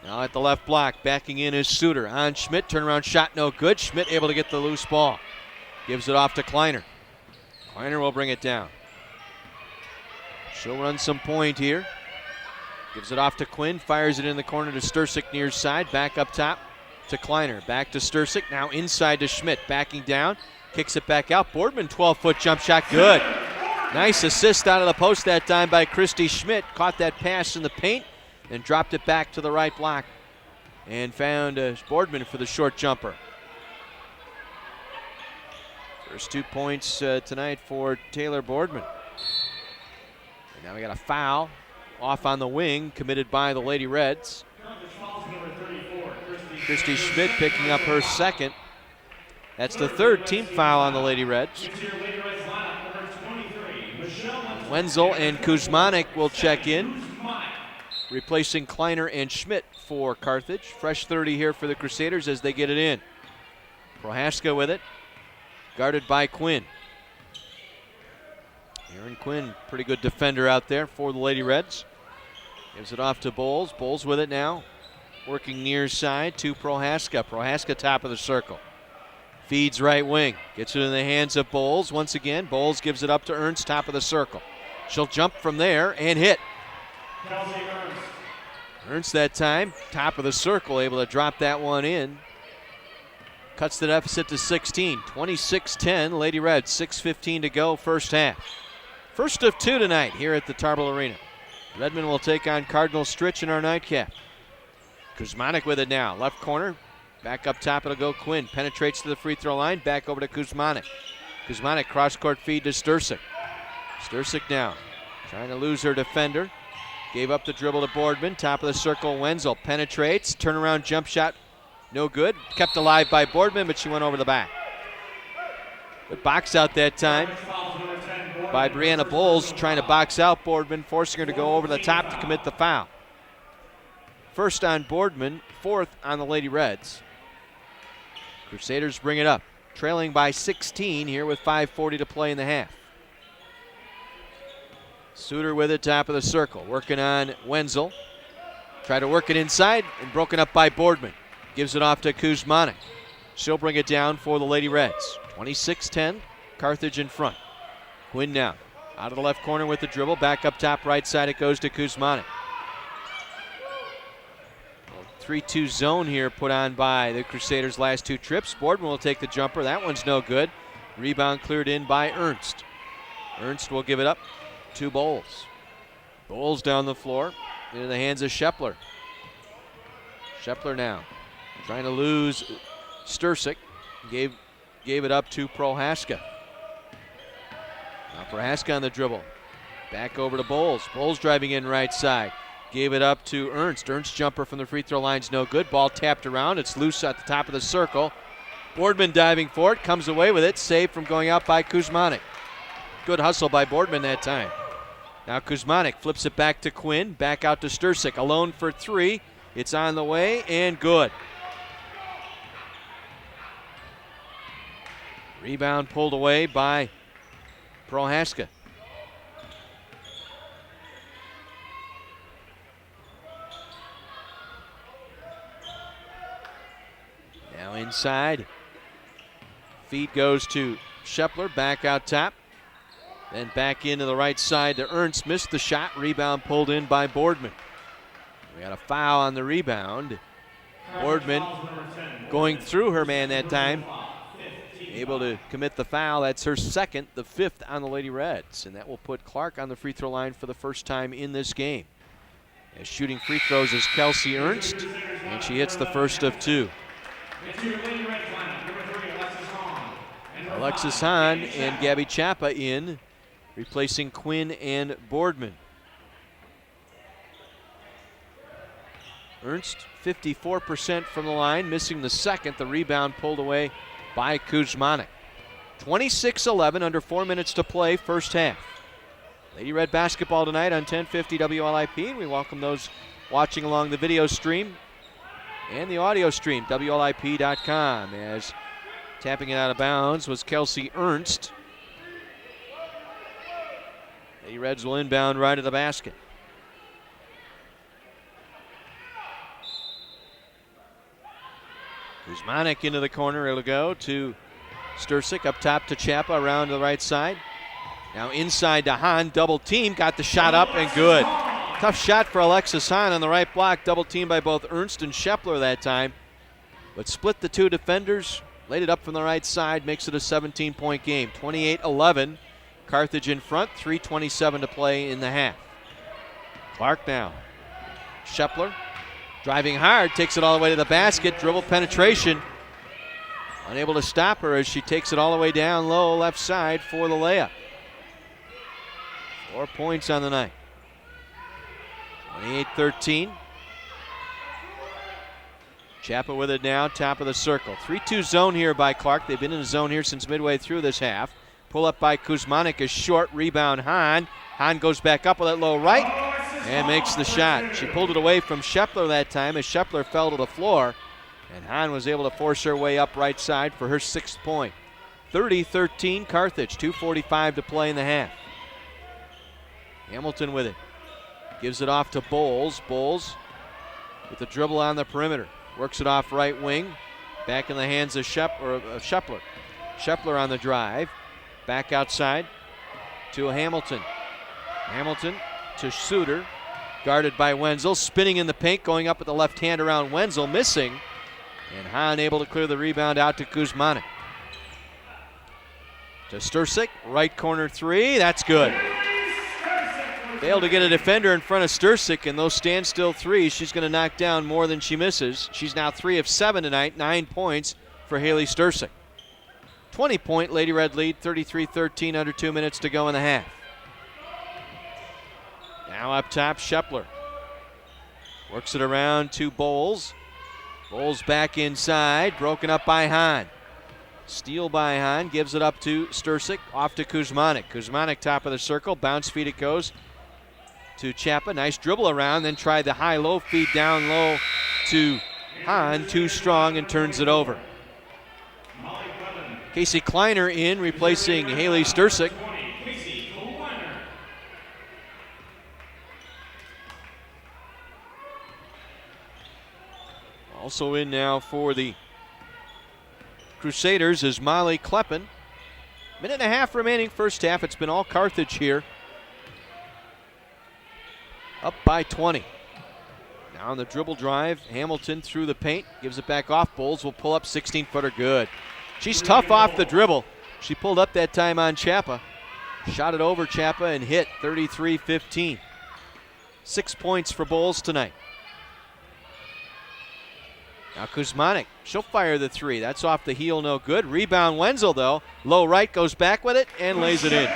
Now at the left block, backing in is Suter. On Schmidt, turnaround shot no good. Schmidt able to get the loose ball. Gives it off to Kleiner. Kleiner will bring it down. She'll run some point here. Gives it off to Quinn, fires it in the corner to Stursick near side. Back up top to Kleiner. Back to Stursick, now inside to Schmidt. Backing down, kicks it back out. Boardman, 12-foot jump shot, good. Nice assist out of the post that time by Christy Schmidt. Caught that pass in the paint and dropped it back to the right block and found Boardman for the short jumper. First 2 points tonight for Taylor Boardman. And now we got a foul off on the wing committed by the Lady Reds. Christy Schmidt picking up her second. That's the third team foul on the Lady Reds. Wenzel and Kuzmanik will check in, replacing Kleiner and Schmidt for Carthage. Fresh 30 here for the Crusaders as they get it in. Prohaska with it, guarded by Quinn. Aaron Quinn, pretty good defender out there for the Lady Reds. Gives it off to Bowles. Bowles with it now, working near side to Prohaska. Prohaska top of the circle. Feeds right wing, gets it in the hands of Bowles. Once again, Bowles gives it up to Ernst, top of the circle. She'll jump from there and hit. Ernst that time, top of the circle, able to drop that one in. Cuts the deficit to 16, 26-10, Lady Reds, 6:15 to go, first half. First of two tonight here at the Tarble Arena. Redmond will take on Cardinal Stritch in our nightcap. Kuzmanik with it now, left corner. Back up top, it'll go Quinn. Penetrates to the free throw line, back over to Kuzmanik. Kuzmanik cross-court feed to Stursik. Stursik now, trying to lose her defender. Gave up the dribble to Boardman, top of the circle, Wenzel. Penetrates, turnaround jump shot, no good. Kept alive by Boardman, but she went over the back. Good box out that time by Brianna Bowles, trying to box out Boardman, forcing her to go over the top to commit the foul. First on Boardman, fourth on the Lady Reds. Crusaders bring it up, trailing by 16 here with 5:40 to play in the half. Suter with it, top of the circle, working on Wenzel. Try to work it inside and broken up by Boardman. Gives it off to Kuzmanik. She'll bring it down for the Lady Reds. 26-10, Carthage in front. Quinn now, out of the left corner with the dribble. Back up top right side it goes to Kuzmanik. 3-2 zone here put on by the Crusaders' last two trips. Boardman will take the jumper. That one's no good. Rebound cleared in by Ernst. Ernst will give it up to Bowles. Bowles down the floor into the hands of Shepler. Shepler now trying to lose Stursik. Gave it up to Prohaska. Now Prohaska on the dribble. Back over to Bowles. Bowles driving in right side. Gave it up to Ernst. Ernst jumper from the free throw line's no good. Ball tapped around. It's loose at the top of the circle. Boardman diving for it. Comes away with it. Saved from going out by Kuzmanik. Good hustle by Boardman that time. Now Kuzmanik flips it back to Quinn. Back out to Stursik. Alone for three. It's on the way and good. Rebound pulled away by Prohaska. Now inside. Feed goes to Shepler, back out top. Then back into the right side to Ernst. Missed the shot. Rebound pulled in by Boardman. We got a foul on the rebound. Boardman going through her man that time. Able to commit the foul. That's her second, the fifth on the Lady Reds. And that will put Clarke on the free throw line for the first time in this game. As shooting free throws is Kelsey Ernst. And she hits the first of two. Alexis Hahn and Gabby Chapa in, replacing Quinn and Boardman. Ernst 54% from the line, missing the second. The rebound pulled away by Kuzmanik. 26-11, under 4 minutes to play, first half. Lady Red basketball tonight on 1050 WLIP. We welcome those watching along the video stream and the audio stream, WLIP.com. As tapping it out of bounds was Kelsey Ernst. The Reds will inbound right to the basket. Kuzmanik into the corner. It'll go to Stursik. Up top to Chapa. Around to the right side. Now inside to Hahn. Double team. Got the shot up and good. Tough shot for Alexis Hahn on the right block. Double team by both Ernst and Shepler that time. But split the two defenders. Laid it up from the right side. Makes it a 17-point game. 28-11. Carthage in front, 3:27 to play in the half. Clarke now. Shepler driving hard, takes it all the way to the basket, dribble penetration. Unable to stop her as she takes it all the way down low left side for the layup. 4 points on the night. 28-13. Chapa with it now, top of the circle. 3-2 zone here by Clarke. They've been in a zone here since midway through this half. Pull up by Kuzmanik is short. Rebound Hahn. Hahn goes back up with that low right and makes the shot. She pulled it away from Shepler that time as Shepler fell to the floor. And Hahn was able to force her way up right side for her 6th point. 30-13 Carthage. 2:45 to play in the half. Hamilton with it. Gives it off to Bowles. Bowles with the dribble on the perimeter. Works it off right wing. Back in the hands of Shepler. Shepler on the drive. Back outside to Hamilton. Hamilton to Suter. Guarded by Wenzel. Spinning in the paint. Going up with the left hand around Wenzel. Missing. And Hahn able to clear the rebound out to Kuzmanik. To Sturcik. Right corner three. That's good. Failed to get a defender in front of Sturcik, and those standstill threes, she's going to knock down more than she misses. She's now 3 of 7 tonight, 9 points for Haley Sturcik. 20-point Lady Red lead, 33-13, under 2 minutes to go in the half. Now up top, Shepler. Works it around to Bowles. Bowles back inside, broken up by Hahn. Steal by Hahn, gives it up to Sturcik, off to Kuzmanik. Kuzmanik top of the circle, bounce feed it goes to Chapa. Nice dribble around, then tried the high-low feed down low to Hahn. Too strong and turns it over. Casey Kleiner in, replacing Haley Sturcik. Also in now for the Crusaders is Molly Kleppen. Minute and a half remaining first half. It's been all Carthage here. Up by 20. Now on the dribble drive, Hamilton through the paint, gives it back off. Bowles will pull up, 16-footer good. She's tough off the dribble. She pulled up that time on Chapa. Shot it over Chapa and hit, 33-15. 6 points for Bowles tonight. Now Kuzmanik, she'll fire the three. That's off the heel, no good. Rebound Wenzel though. Low right, goes back with it and lays it in.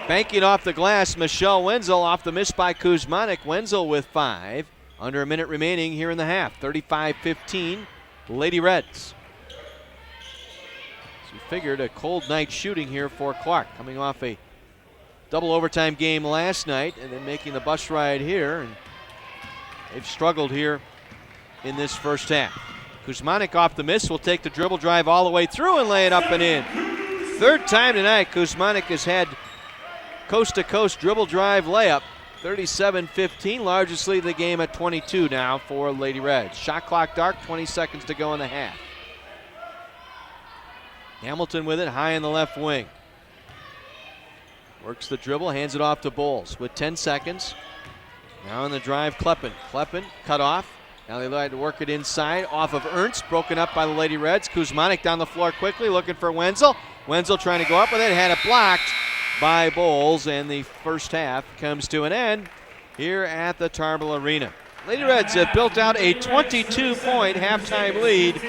Banking off the glass, Michelle Wenzel off the miss by Kuzmanik. Wenzel with 5. Under a minute remaining here in the half. 35-15, Lady Reds. So we figured a cold night shooting here for Clarke, coming off a double overtime game last night and then making the bus ride here. And they've struggled here in this first half. Kuzmanik off the miss will take the dribble drive all the way through and lay it up and in. Third time tonight, Kuzmanik has had coast-to-coast dribble drive layup. 37-15, largest lead of the game at 22 now for Lady Reds. Shot clock dark, 20 seconds to go in the half. Hamilton with it, high in the left wing. Works the dribble, hands it off to Bowles with 10 seconds. Now on the drive, Kleppen. Kleppen cut off. Now they like to work it inside, off of Ernst, broken up by the Lady Reds. Kuzmanik down the floor quickly, looking for Wenzel. Wenzel trying to go up with it, had it blocked by Bowles, and the first half comes to an end here at the Tarble Arena. Lady Reds have built out a 22-point halftime lead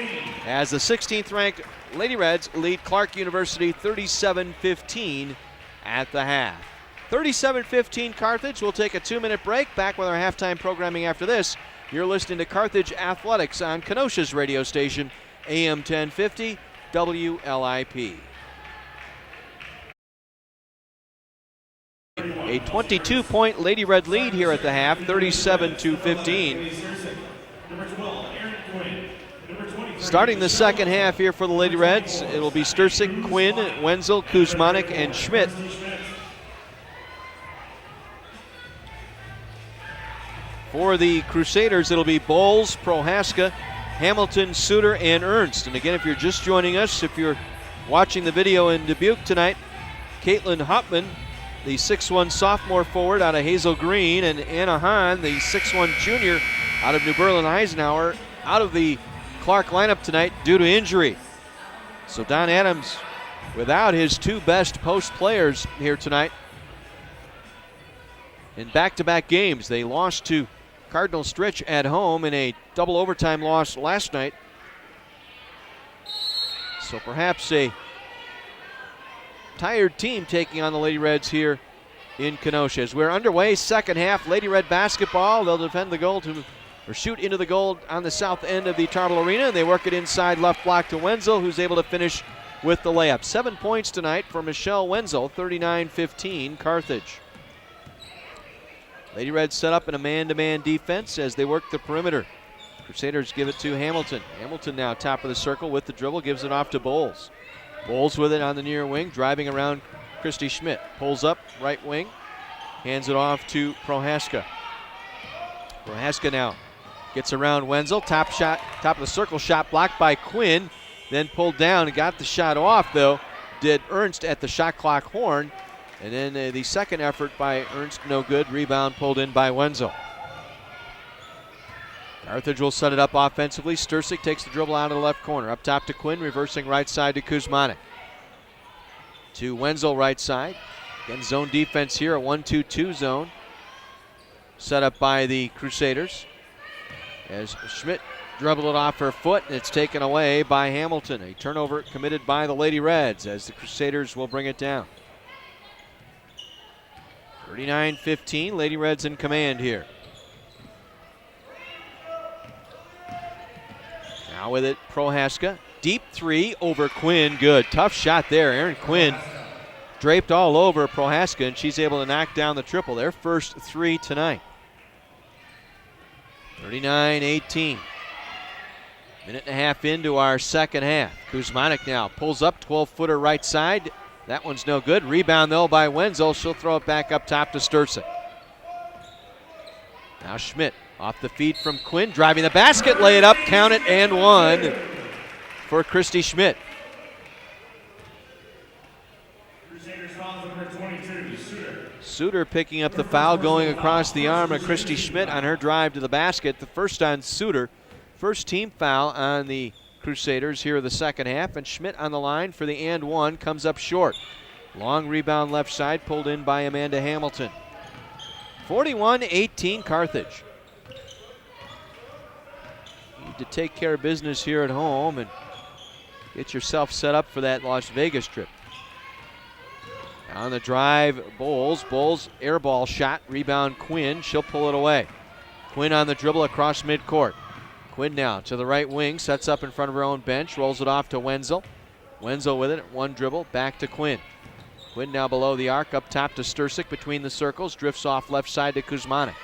as the 16th-ranked Lady Reds lead Clarke University 37-15 at the half. 37-15 Carthage. We'll take a 2-minute break. Back with our halftime programming after this. You're listening to Carthage Athletics on Kenosha's radio station, AM 1050 WLIP. A 22-point Lady Red lead here at the half, 37-15. Starting the second half here for the Lady Reds, it will be Sturcik, Quinn, Wenzel, Kuzmanik, and Schmidt. For the Crusaders, it'll be Bowles, Prohaska, Hamilton, Suter, and Ernst. And again, if you're just joining us, if you're watching the video in Dubuque tonight, Caitlin Hopman, the 6'1 sophomore forward out of Hazel Green, and Anna Hahn, the 6'1 junior out of New Berlin Eisenhower, out of the Clarke lineup tonight due to injury. So Don Adams without his two best post players here tonight. In back-to-back games, they lost to Cardinal Stritch at home in a double overtime loss last night. So perhaps a tired team taking on the Lady Reds here in Kenosha. As we're underway, second half, Lady Red basketball. They'll defend the goal or shoot into the goal on the south end of the Tarble Arena. They work it inside left block to Wenzel, who's able to finish with the layup. 7 points tonight for Michelle Wenzel, 39-15 Carthage. Lady Reds set up in a man-to-man defense as they work the perimeter. Crusaders give it to Hamilton. Hamilton now top of the circle with the dribble, gives it off to Bowles. Bowles with it on the near wing, driving around Christy Schmidt. Pulls up, right wing, hands it off to Prohaska. Prohaska now gets around Wenzel. Top of the circle shot blocked by Quinn. Then pulled down and got the shot off, though. Did Ernst at the shot clock horn. And then the second effort by Ernst, no good. Rebound pulled in by Wenzel. Carthage will set it up offensively. Stursik takes the dribble out of the left corner. Up top to Quinn, reversing right side to Kuzmanik. To Wenzel right side. Again, zone defense here, a 1-2-2 zone. Set up by the Crusaders. As Schmidt dribbled it off her foot, and it's taken away by Hamilton. A turnover committed by the Lady Reds as the Crusaders will bring it down. 39-15, Lady Reds in command here. Now with it, Prohaska. Deep three over Quinn, good. Tough shot there. Erin Quinn draped all over Prohaska, and she's able to knock down the triple. Their first three tonight. 39-18. Minute and a half into our second half. Kuzmanik now pulls up, 12-footer right side. That one's no good. Rebound, though, by Wenzel. She'll throw it back up top to Stursik. Now Schmidt off the feed from Quinn, driving the basket, lay it up, count it, and one for Christy Schmidt. Crusaders foul number 22, Suter. Suter picking up the foul, going across the arm of Christy Schmidt on her drive to the basket. The first on Suter. First team foul on the Crusaders here in the second half, and Schmidt on the line for the and one, comes up short. Long rebound left side, pulled in by Amanda Hamilton. 41-18 Carthage. Need to take care of business here at home and get yourself set up for that Las Vegas trip. On the drive, Bowles. Bowles airball shot, rebound Quinn. She'll pull it away. Quinn on the dribble across midcourt. Quinn now to the right wing, sets up in front of her own bench, rolls it off to Wenzel. Wenzel with it, one dribble, back to Quinn. Quinn now below the arc, up top to Stursik between the circles, drifts off left side to Kuzmanik.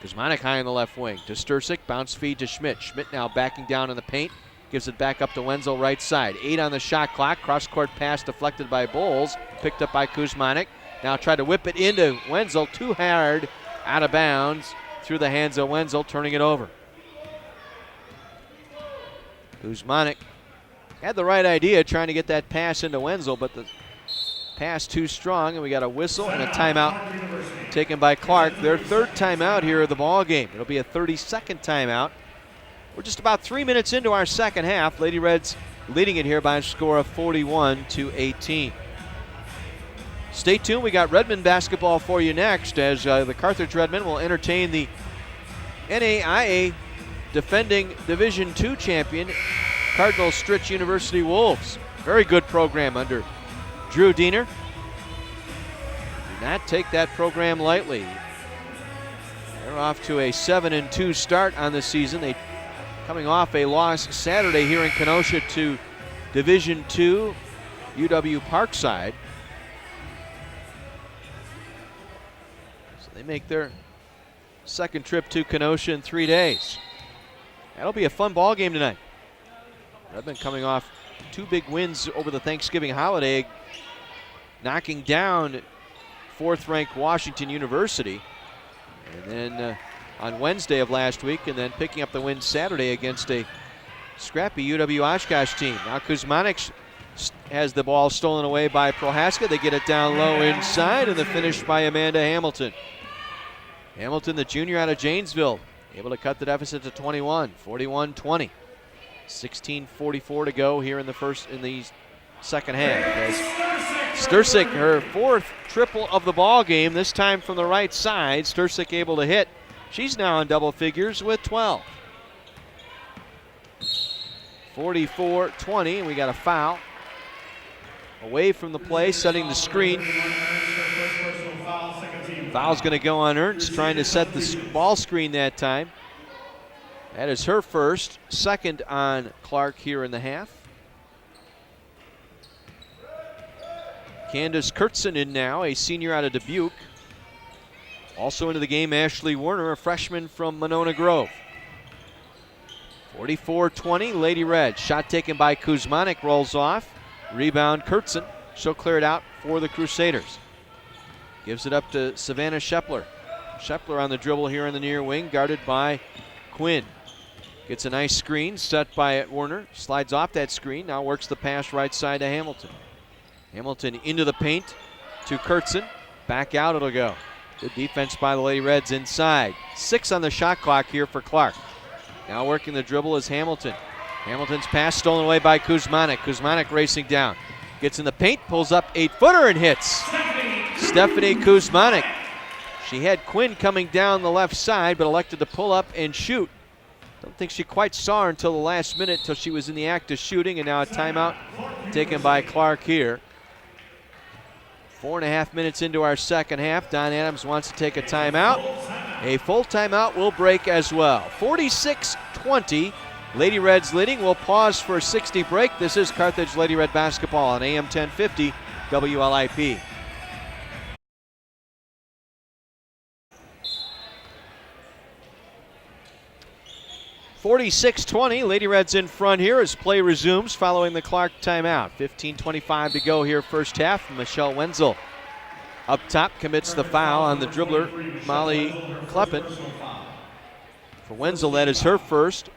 Kuzmanik high on the left wing to Stursik, bounce feed to Schmidt. Schmidt now backing down in the paint, gives it back up to Wenzel right side. 8 on the shot clock, cross-court pass deflected by Bowles, picked up by Kuzmanik. Now try to whip it into Wenzel, too hard, out of bounds, through the hands of Wenzel, turning it over. Kuzmanik had the right idea trying to get that pass into Wenzel, but the pass too strong, and we got a whistle and a timeout taken by Clarke. Their third timeout here of the ball game. It'll be a 30-second timeout. We're just about 3 minutes into our second half. Lady Reds leading it here by a score of 41-18. Stay tuned. We got Redmond basketball for you next as the Carthage Redmen will entertain the NAIA defending Division II champion, Cardinal Stritch University Wolves. Very good program under Drew Diener. Do not take that program lightly. They're off to a 7-2 start on the season. They coming off a loss Saturday here in Kenosha to Division II UW Parkside. So they make their second trip to Kenosha in 3 days. That'll be a fun ball game tonight. Redmond coming off 2 big wins over the Thanksgiving holiday, knocking down 4th-ranked Washington University, and then on Wednesday of last week, and then picking up the win Saturday against a scrappy UW Oshkosh team. Now Kuzmanik has the ball stolen away by Prohaska. They get it down low inside, and the finish by Amanda Hamilton. Hamilton, the junior out of Janesville, able to cut the deficit to 21, 41-20. 16:44 to go here in the second half. As Stursik, her 4th triple of the ball game, this time from the right side. Stursik able to hit. She's now in double figures with 12. 44-20, and we got a foul. Away from the play, setting the screen. Foul's going to go on Ernst, trying to set the ball screen that time. That is her first, second on Clarke here in the half. Candace Kurtzen in now, a senior out of Dubuque. Also into the game, Ashley Werner, a freshman from Monona Grove. 44-20, Lady Red. Shot taken by Kuzmanik, rolls off. Rebound Kurtzen. She'll clear it out for the Crusaders. Gives it up to Savannah Shepler. Shepler on the dribble here in the near wing, guarded by Quinn. Gets a nice screen set by Werner. Slides off that screen, now works the pass right side to Hamilton. Hamilton into the paint to Kurtzen. Back out it'll go. Good defense by the Lady Reds inside. 6 on the shot clock here for Clarke. Now working the dribble is Hamilton. Hamilton's pass stolen away by Kuzmanik. Kuzmanik racing down. Gets in the paint, pulls up 8-footer and hits. Stephanie Kuzmanik. She had Quinn coming down the left side, but elected to pull up and shoot. Don't think she quite saw her until the last minute, till she was in the act of shooting, and now a timeout taken by Clarke here. 4.5 minutes into our second half. Don Adams wants to take a timeout. A full timeout will break as well. 46-20. Lady Reds leading. We'll pause for a 60 break. This is Carthage Lady Red basketball on AM 1050 WLIP. (46-20). Lady Reds in front here as play resumes following the Clarke timeout. 15:25 to go here first half. Michelle Wenzel up top commits the foul on the dribbler Molly Kleppen. For Wenzel, that is her first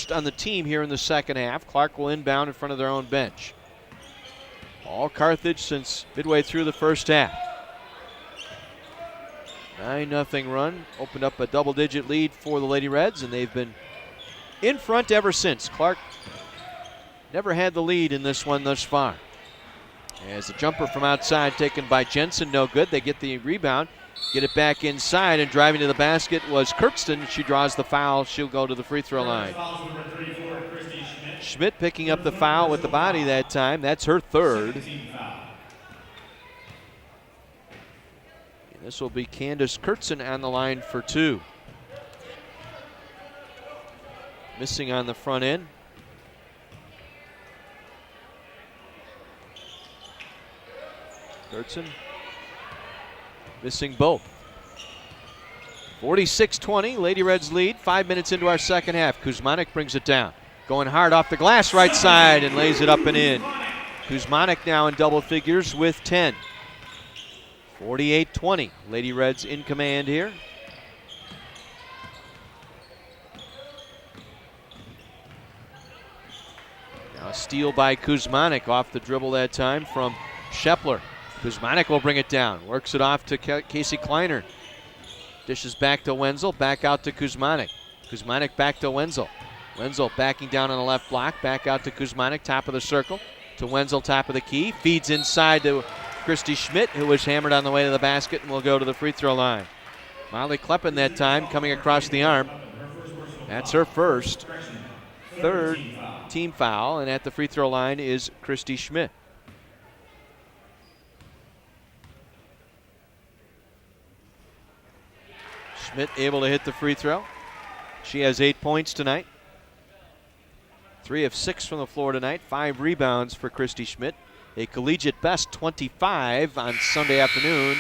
on the team here in the second half. Clarke will inbound in front of their own bench. All Carthage since midway through the first half. 9-0 run. Opened up a double-digit lead for the Lady Reds, and they've been in front ever since. Clarke never had the lead in this one thus far. As a jumper from outside taken by Jensen, no good. They get the rebound, get it back inside, and driving to the basket was Kirkston. She draws the foul. She'll go to the free throw line. Schmidt picking up the foul with the body that time. That's her third. And this will be Candace Kurtzen on the line for 2. Missing on the front end. Kurtzen missing both. 46-20, Lady Reds lead. 5 minutes into our second half. Kuzmanik brings it down. Going hard off the glass right side and lays it up and in. Kuzmanik now in double figures with 10. 48-20, Lady Reds in command here. Now a steal by Kuzmanik off the dribble that time from Shepler. Kuzmanik will bring it down. Works it off to Casey Kleiner. Dishes back to Wenzel. Back out to Kuzmanik. Kuzmanik back to Wenzel. Wenzel backing down on the left block. Back out to Kuzmanik, top of the circle. To Wenzel, top of the key. Feeds inside to Christy Schmidt, who was hammered on the way to the basket and will go to the free throw line. Molly Kleppen that time coming across the arm. That's her first. Third team foul, and at the free throw line is Christy Schmidt. Schmidt able to hit the free throw. She has 8 points tonight. 3 of 6 from the floor tonight. 5 rebounds for Christy Schmidt. A collegiate best 25 on Sunday afternoon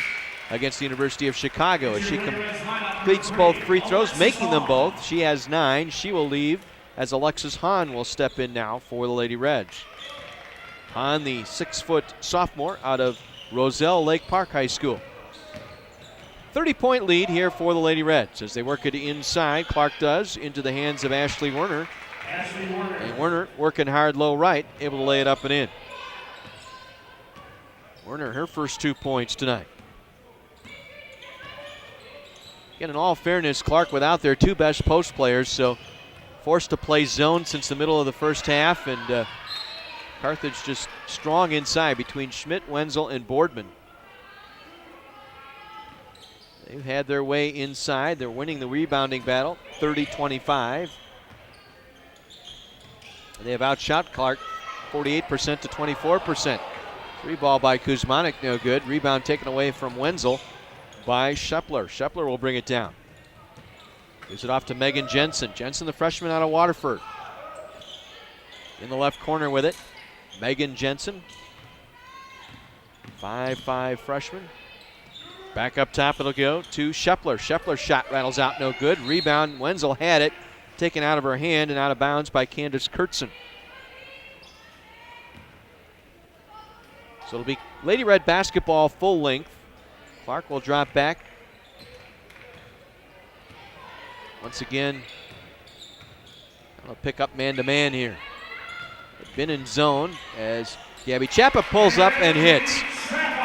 against the University of Chicago. As she completes both free throws, making them both. She has 9. She will leave as Alexis Hahn will step in now for the Lady Reds. Hahn, the 6-foot sophomore out of Roselle Lake Park High School. 30-point lead here for the Lady Reds as they work it inside. Clarke does into the hands of Ashley Werner. And Werner working hard low right, able to lay it up and in. Werner, her first 2 points tonight. Again, in all fairness, Clarke without their 2 best post players, so forced to play zone since the middle of the first half, and Carthage just strong inside between Schmidt, Wenzel, and Boardman. They've had their way inside. They're winning the rebounding battle, 30-25. They have outshot Clarke, 48% to 24%. Three ball by Kuzmanek, no good. Rebound taken away from Wenzel by Shepler. Shepler will bring it down. Gives it off to Megan Jensen. Jensen, the freshman out of Waterford. In the left corner with it, Megan Jensen. 5'5" freshman. Back up top it'll go to Shepler. Shepler's shot rattles out, no good. Rebound, Wenzel had it. Taken out of her hand and out of bounds by Candace Kurtzen. So it'll be Lady Red basketball full length. Clarke will drop back. Once again, I'll pick up man-to-man here. They've been in zone as Gabby Chapa pulls up and hits.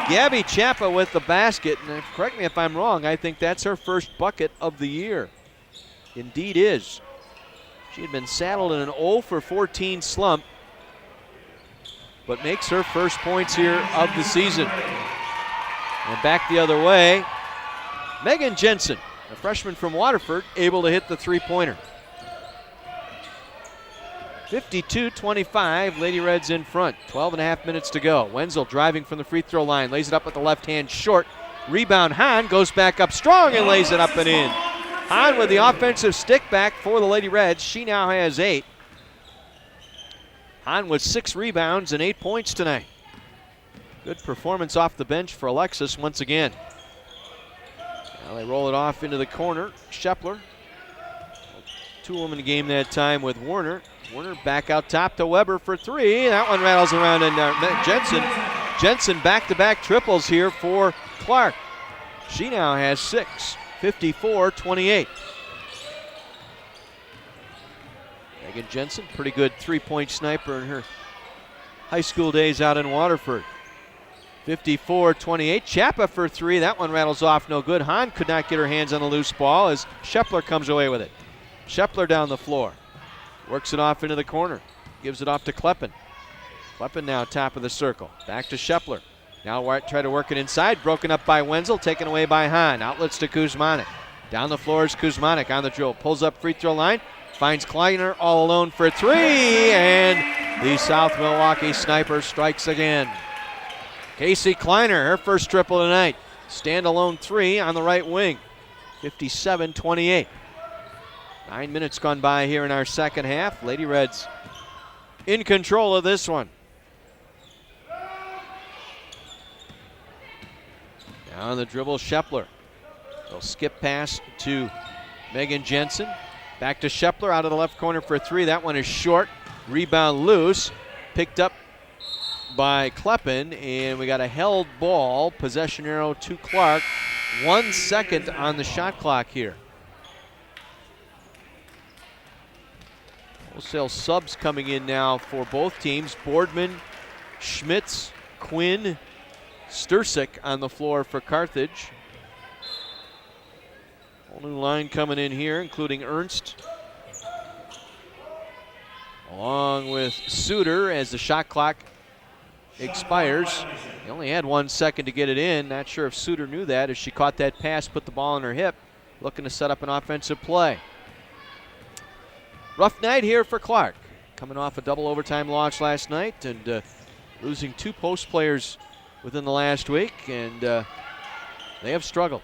Gabby Chapa with the basket, and correct me if I'm wrong, I think that's her first bucket of the year. Indeed is. She had been saddled in an 0 for 14 slump, but makes her first points here of the season. And back the other way, Megan Jensen, a freshman from Waterford, able to hit the three-pointer. 52-25, Lady Reds in front. 12.5 minutes to go. Wenzel driving from the free throw line, lays it up with the left hand short. Rebound, Hahn goes back up strong and lays it up and in. Hahn with the offensive stick back for the Lady Reds. She now has 8. Hahn with 6 rebounds and 8 points tonight. Good performance off the bench for Alexis once again. Now they roll it off into the corner. Shepler. Two-woman game that time with Warner. Warner back out top to Weber for 3. That one rattles around and Jensen. Jensen back-to-back triples here for Clarke. She now has 6. 54-28. Megan Jensen, pretty good three-point sniper in her high school days out in Waterford. 54-28. Chapa for 3. That one rattles off, no good. Hahn could not get her hands on the loose ball as Shepler comes away with it. Shepler down the floor. Works it off into the corner. Gives it off to Kleppen. Kleppen now top of the circle. Back to Shepler. Now try to work it inside. Broken up by Wenzel. Taken away by Hahn. Outlets to Kuzmanek. Down the floor is Kuzmanek on the drill. Pulls up free throw line. Finds Kleiner all alone for 3. And the South Milwaukee sniper strikes again. Casey Kleiner, her first triple tonight. Standalone 3 on the right wing. 57-28. 9 minutes gone by here in our second half. Lady Reds in control of this one. Now on the dribble, Shepler. They'll skip pass to Megan Jensen. Back to Shepler out of the left corner for 3. That one is short. Rebound loose. Picked up by Kleppen, and we got a held ball. Possession arrow to Clarke. 1 second on the shot clock here. Wholesale subs coming in now for both teams. Boardman, Schmitz, Quinn, Stursik on the floor for Carthage. Whole new line coming in here, including Ernst, along with Suter as the shot clock expires. He only had 1 second to get it in. Not sure if Suter knew that as she caught that pass, put the ball in her hip, looking to set up an offensive play. Rough night here for Clarke. Coming off a double overtime loss last night and losing 2 post players within the last week, and they have struggled.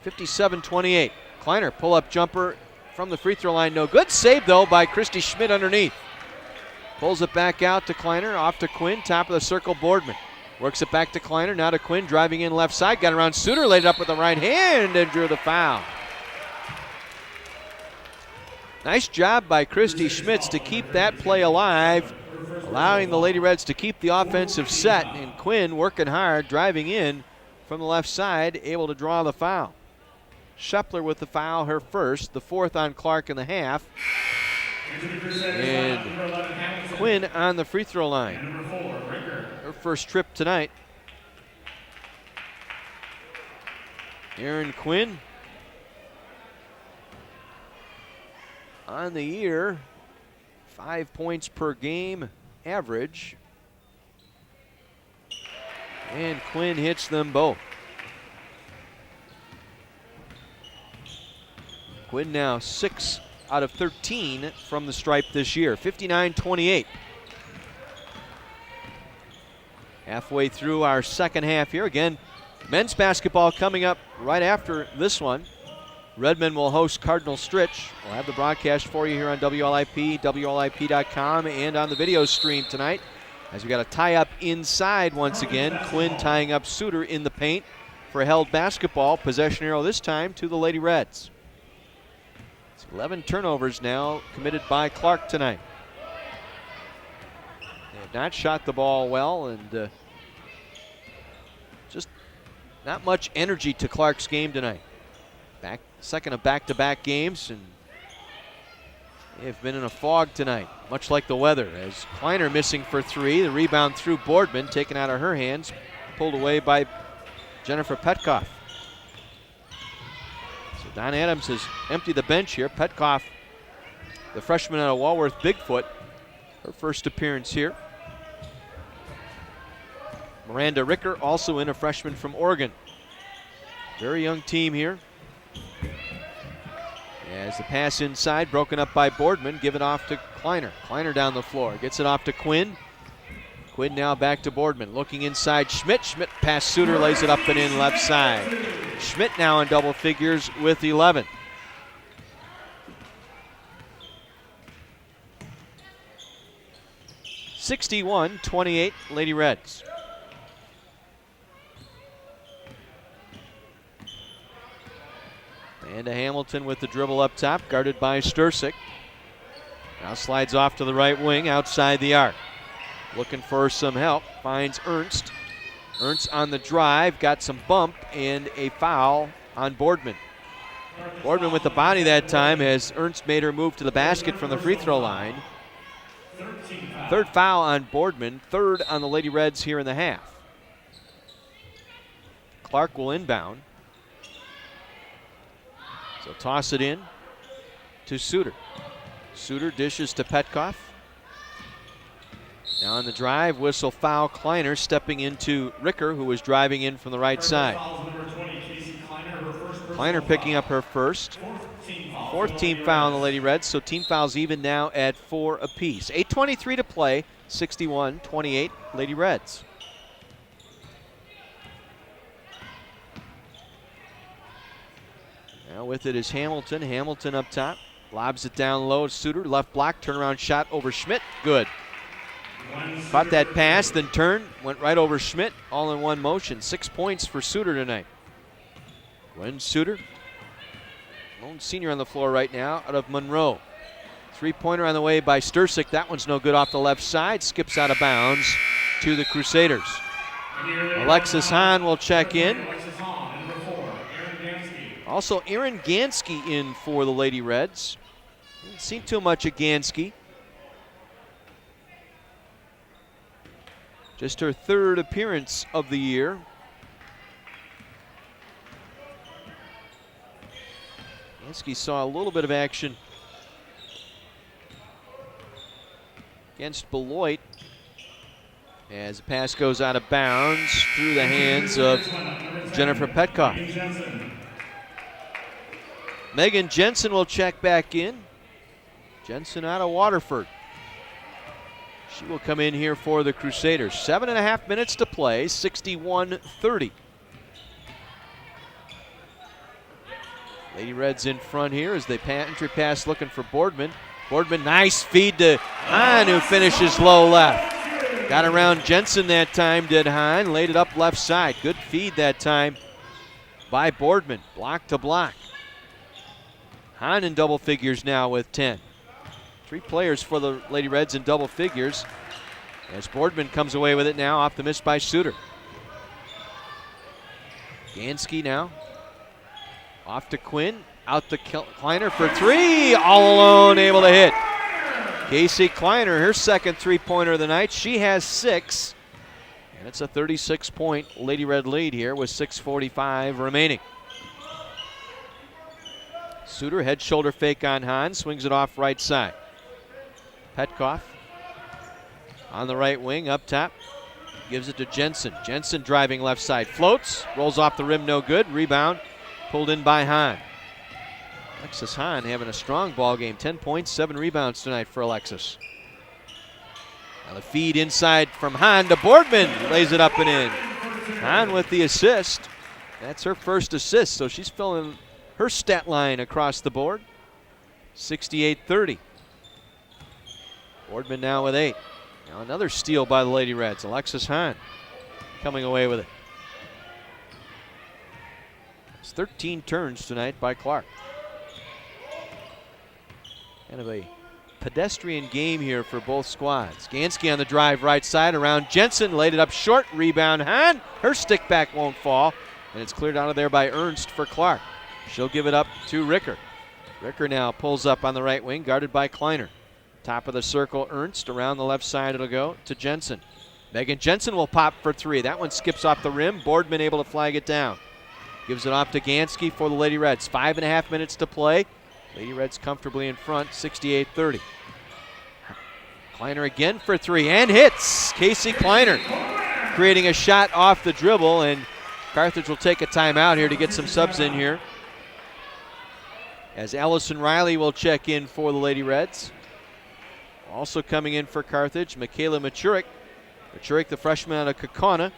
57-28. Kleiner pull-up jumper from the free throw line, no good. Saved though by Christy Schmidt underneath. Pulls it back out to Kleiner, off to Quinn, top of the circle, Boardman. Works it back to Kleiner, now to Quinn, driving in left side, got around Suter, laid it up with the right hand and drew the foul. Nice job by Christy Schmitz to keep that play alive, allowing the Lady Reds to keep the offensive set, and Quinn working hard, driving in from the left side, able to draw the foul. Shepler with the foul, her first, the 4th on Clarke in the half. And Quinn on the free throw line. Her first trip tonight. Erin Quinn on the year, 5 points per game average. And Quinn hits them both. Quinn now 6 out of 13 from the stripe this year, 59-28. Halfway through our second half here. Again, men's basketball coming up right after this one. Redmond will host Cardinal Stritch. We'll have the broadcast for you here on WLIP, WLIP.com, and on the video stream tonight. As we got a tie-up inside once again. Quinn tying up Suter in the paint for held basketball. Possession arrow this time to the Lady Reds. It's 11 turnovers now committed by Clarke tonight. They have not shot the ball well, and just not much energy to Clarke's game tonight. Second of back-to-back games, and they've been in a fog tonight, much like the weather. As Kleiner missing for three, the rebound through Boardman, taken out of her hands, pulled away by Jennifer Petkoff. So Don Adams has emptied the bench here. Petkoff, the freshman out of Walworth Bigfoot, her first appearance here. Miranda Ricker, also in, a freshman from Oregon. Very young team here. As the pass inside, broken up by Boardman, give it off to Kleiner. Kleiner down the floor, gets it off to Quinn. Quinn now back to Boardman, looking inside Schmidt. Schmidt past Suter, lays it up and in left side. Schmidt now in double figures with 11. (61-28) Lady Reds. And to Hamilton with the dribble up top, guarded by Stursick. Now slides off to the right wing, outside the arc. Looking for some help, finds Ernst. Ernst on the drive, got some bump and a foul on Boardman. Boardman with the body that time as Ernst made her move to the basket from the free throw line. Third foul on Boardman, third on the Lady Reds here in the half. Clarke will inbound. So toss it in to Suter. Suter dishes to Petkoff. Now on the drive, whistle foul. Kleiner stepping into Ricker, who was driving in from the right side. Kleiner picking up her first. Fourth team foul on the Lady Reds, so team fouls even now at 4 apiece. 8:23 to play, 61-28 Lady Reds. Now with it is Hamilton. Hamilton up top. Lobs it down low. Suter, left block, turnaround shot over Schmidt. Good. Caught that pass, then turned, went right over Schmidt, all in one motion. 6 points for Suter tonight. Gwen Suter, lone senior on the floor right now, out of Monroe. Three-pointer on the way by Stursick. That one's no good off the left side. Skips out of bounds to the Crusaders. Alexis Hahn will check in. Also, Erin Gansky in for the Lady Reds. Didn't see too much of Gansky. Just her third appearance of the year. Gansky saw a little bit of action against Beloit as the pass goes out of bounds through the hands of Jennifer Petkoff. Megan Jensen will check back in. Jensen out of Waterford. She will come in here for the Crusaders. 7.5 minutes to play, 61-30. Lady Reds in front here as they entry pass looking for Boardman. Boardman, nice feed to Hahn, who finishes low left. Got around Jensen that time, did Hahn. Laid it up left side. Good feed that time by Boardman. Block to block. Hahn in double figures now with 10. 3 players for the Lady Reds in double figures as Boardman comes away with it now off the miss by Suter. Gansky now off to Quinn, out to Kleiner for 3, all alone, able to hit. Casey Kleiner, her second three-pointer of the night. She has 6, and it's a 36-point Lady Red lead here with 6:45 remaining. Suter, head shoulder fake on Hahn, swings it off right side. Petkoff on the right wing, up top. gives it to Jensen. Jensen driving left side, floats, rolls off the rim, no good. Rebound pulled in by Hahn. Alexis Hahn having a strong ball game. 10 points, 7 rebounds tonight for Alexis. Now the feed inside from Hahn to Boardman. Lays it up and in. Hahn with the assist. That's her first assist, so she's filling her stat line across the board. 68-30. Boardman now with 8. Now another steal by the Lady Reds. Alexis Hahn coming away with it. It's 13 turns tonight by Clarke. Kind of a pedestrian game here for both squads. Gansky on the drive right side around Jensen. Laid it up short. Rebound Hahn. Her stick back won't fall. And it's cleared out of there by Ernst for Clarke. She'll give it up to Ricker. Ricker now pulls up on the right wing, guarded by Kleiner. Top of the circle, Ernst. Around the left side it'll go to Jensen. Megan Jensen will pop for 3. That one skips off the rim. Boardman able to flag it down. Gives it off to Gansky for the Lady Reds. 5.5 minutes to play. Lady Reds comfortably in front, 68-30. Kleiner again for 3 and hits. Casey Kleiner creating a shot off the dribble, and Carthage will take a timeout here to get some subs in here. As Allison Riley will check in for the Lady Reds. Also coming in for Carthage, Michaela Machurik. Machurik, the freshman out of Kaukauna.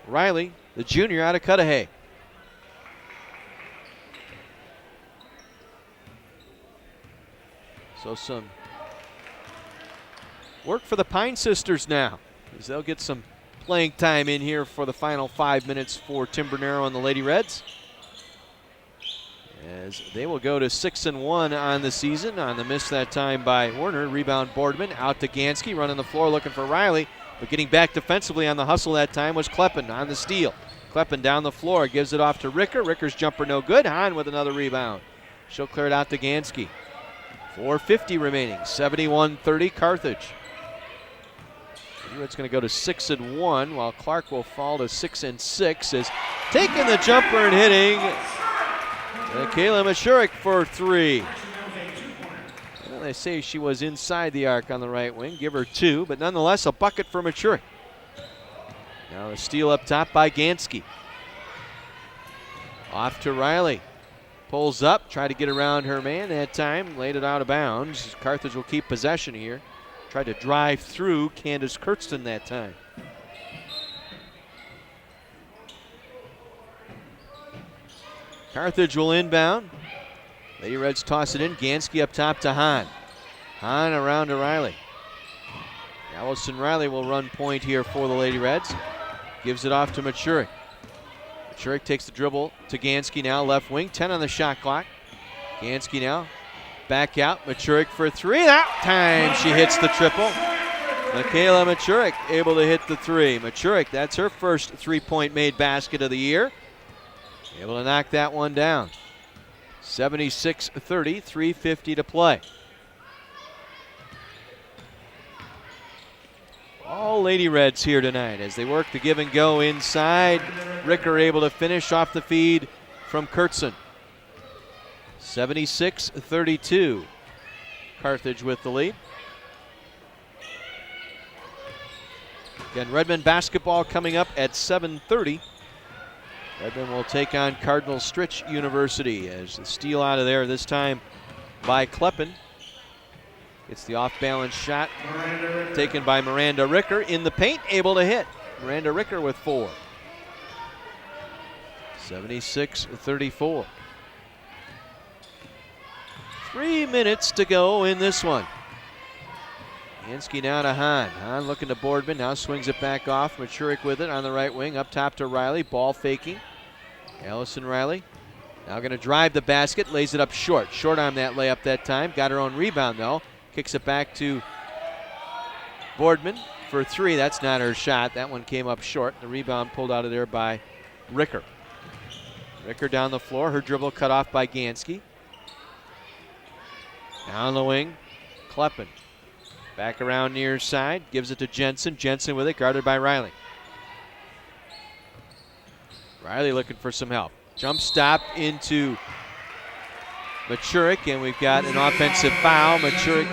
Riley, the junior out of Cudahy. So some work for the Pine Sisters now, as they'll get some playing time in here for the final 5 minutes for Tim Bernero and the Lady Reds. As they will go to 6-1 on the season on the miss that time by Werner. Rebound Boardman out to Gansky, running the floor looking for Riley, but getting back defensively on the hustle that time was Kleppen on the steal. Kleppen down the floor, gives it off to Ricker. Ricker's jumper no good. Hahn with another rebound. She'll clear it out to Gansky. 4:50 remaining, 71-30 Carthage. It's going to go to 6-1, while Clarke will fall to 6-6. Is taking the jumper and hitting. Kayla Machurik for 3. Well, they say she was inside the arc on the right wing. Give her 2, but nonetheless a bucket for Machurik. Now a steal up top by Gansky. Off to Riley. Pulls up, tried to get around her man that time. Laid it out of bounds. Carthage will keep possession here. Tried to drive through Candace Kurtzton that time. Carthage will inbound. Lady Reds toss it in. Gansky up top to Hahn. Hahn around to Riley. Allison Riley will run point here for the Lady Reds. Gives it off to Machurik. Machurik takes the dribble to Gansky now, left wing. 10 on the shot clock. Gansky now back out. Machurik for 3. That time she hits the triple. Michaela Machurik able to hit the 3. Machurik, that's her first three-point made basket of the year. Able to knock that one down. 76-30, 3:50 to play. All Lady Reds here tonight as they work the give and go inside. Ricker able to finish off the feed from Kurtzon. 76-32. Carthage with the lead. Again, Redmond basketball coming up at 7:30. Redmond will take on Cardinal Stritch University as the steal out of there this time by Kleppen. It's the off-balance shot taken by Miranda Ricker in the paint, able to hit. Miranda Ricker with 4. 76-34. 3 minutes to go in this one. Gansky now to Hahn. Hahn looking to Boardman, now swings it back off. Machurik with it on the right wing, up top to Riley, ball faking. Allison Riley now going to drive the basket, lays it up short. Short on that layup that time. Got her own rebound though. Kicks it back to Boardman for 3. That's not her shot. That one came up short. The rebound pulled out of there by Ricker. Ricker down the floor. Her dribble cut off by Gansky. Down the wing, Kleppen. Back around near side. Gives it to Jensen. Jensen with it, guarded by Riley. Riley looking for some help. Jump stop into Machurik, and we've got an offensive foul. Machurik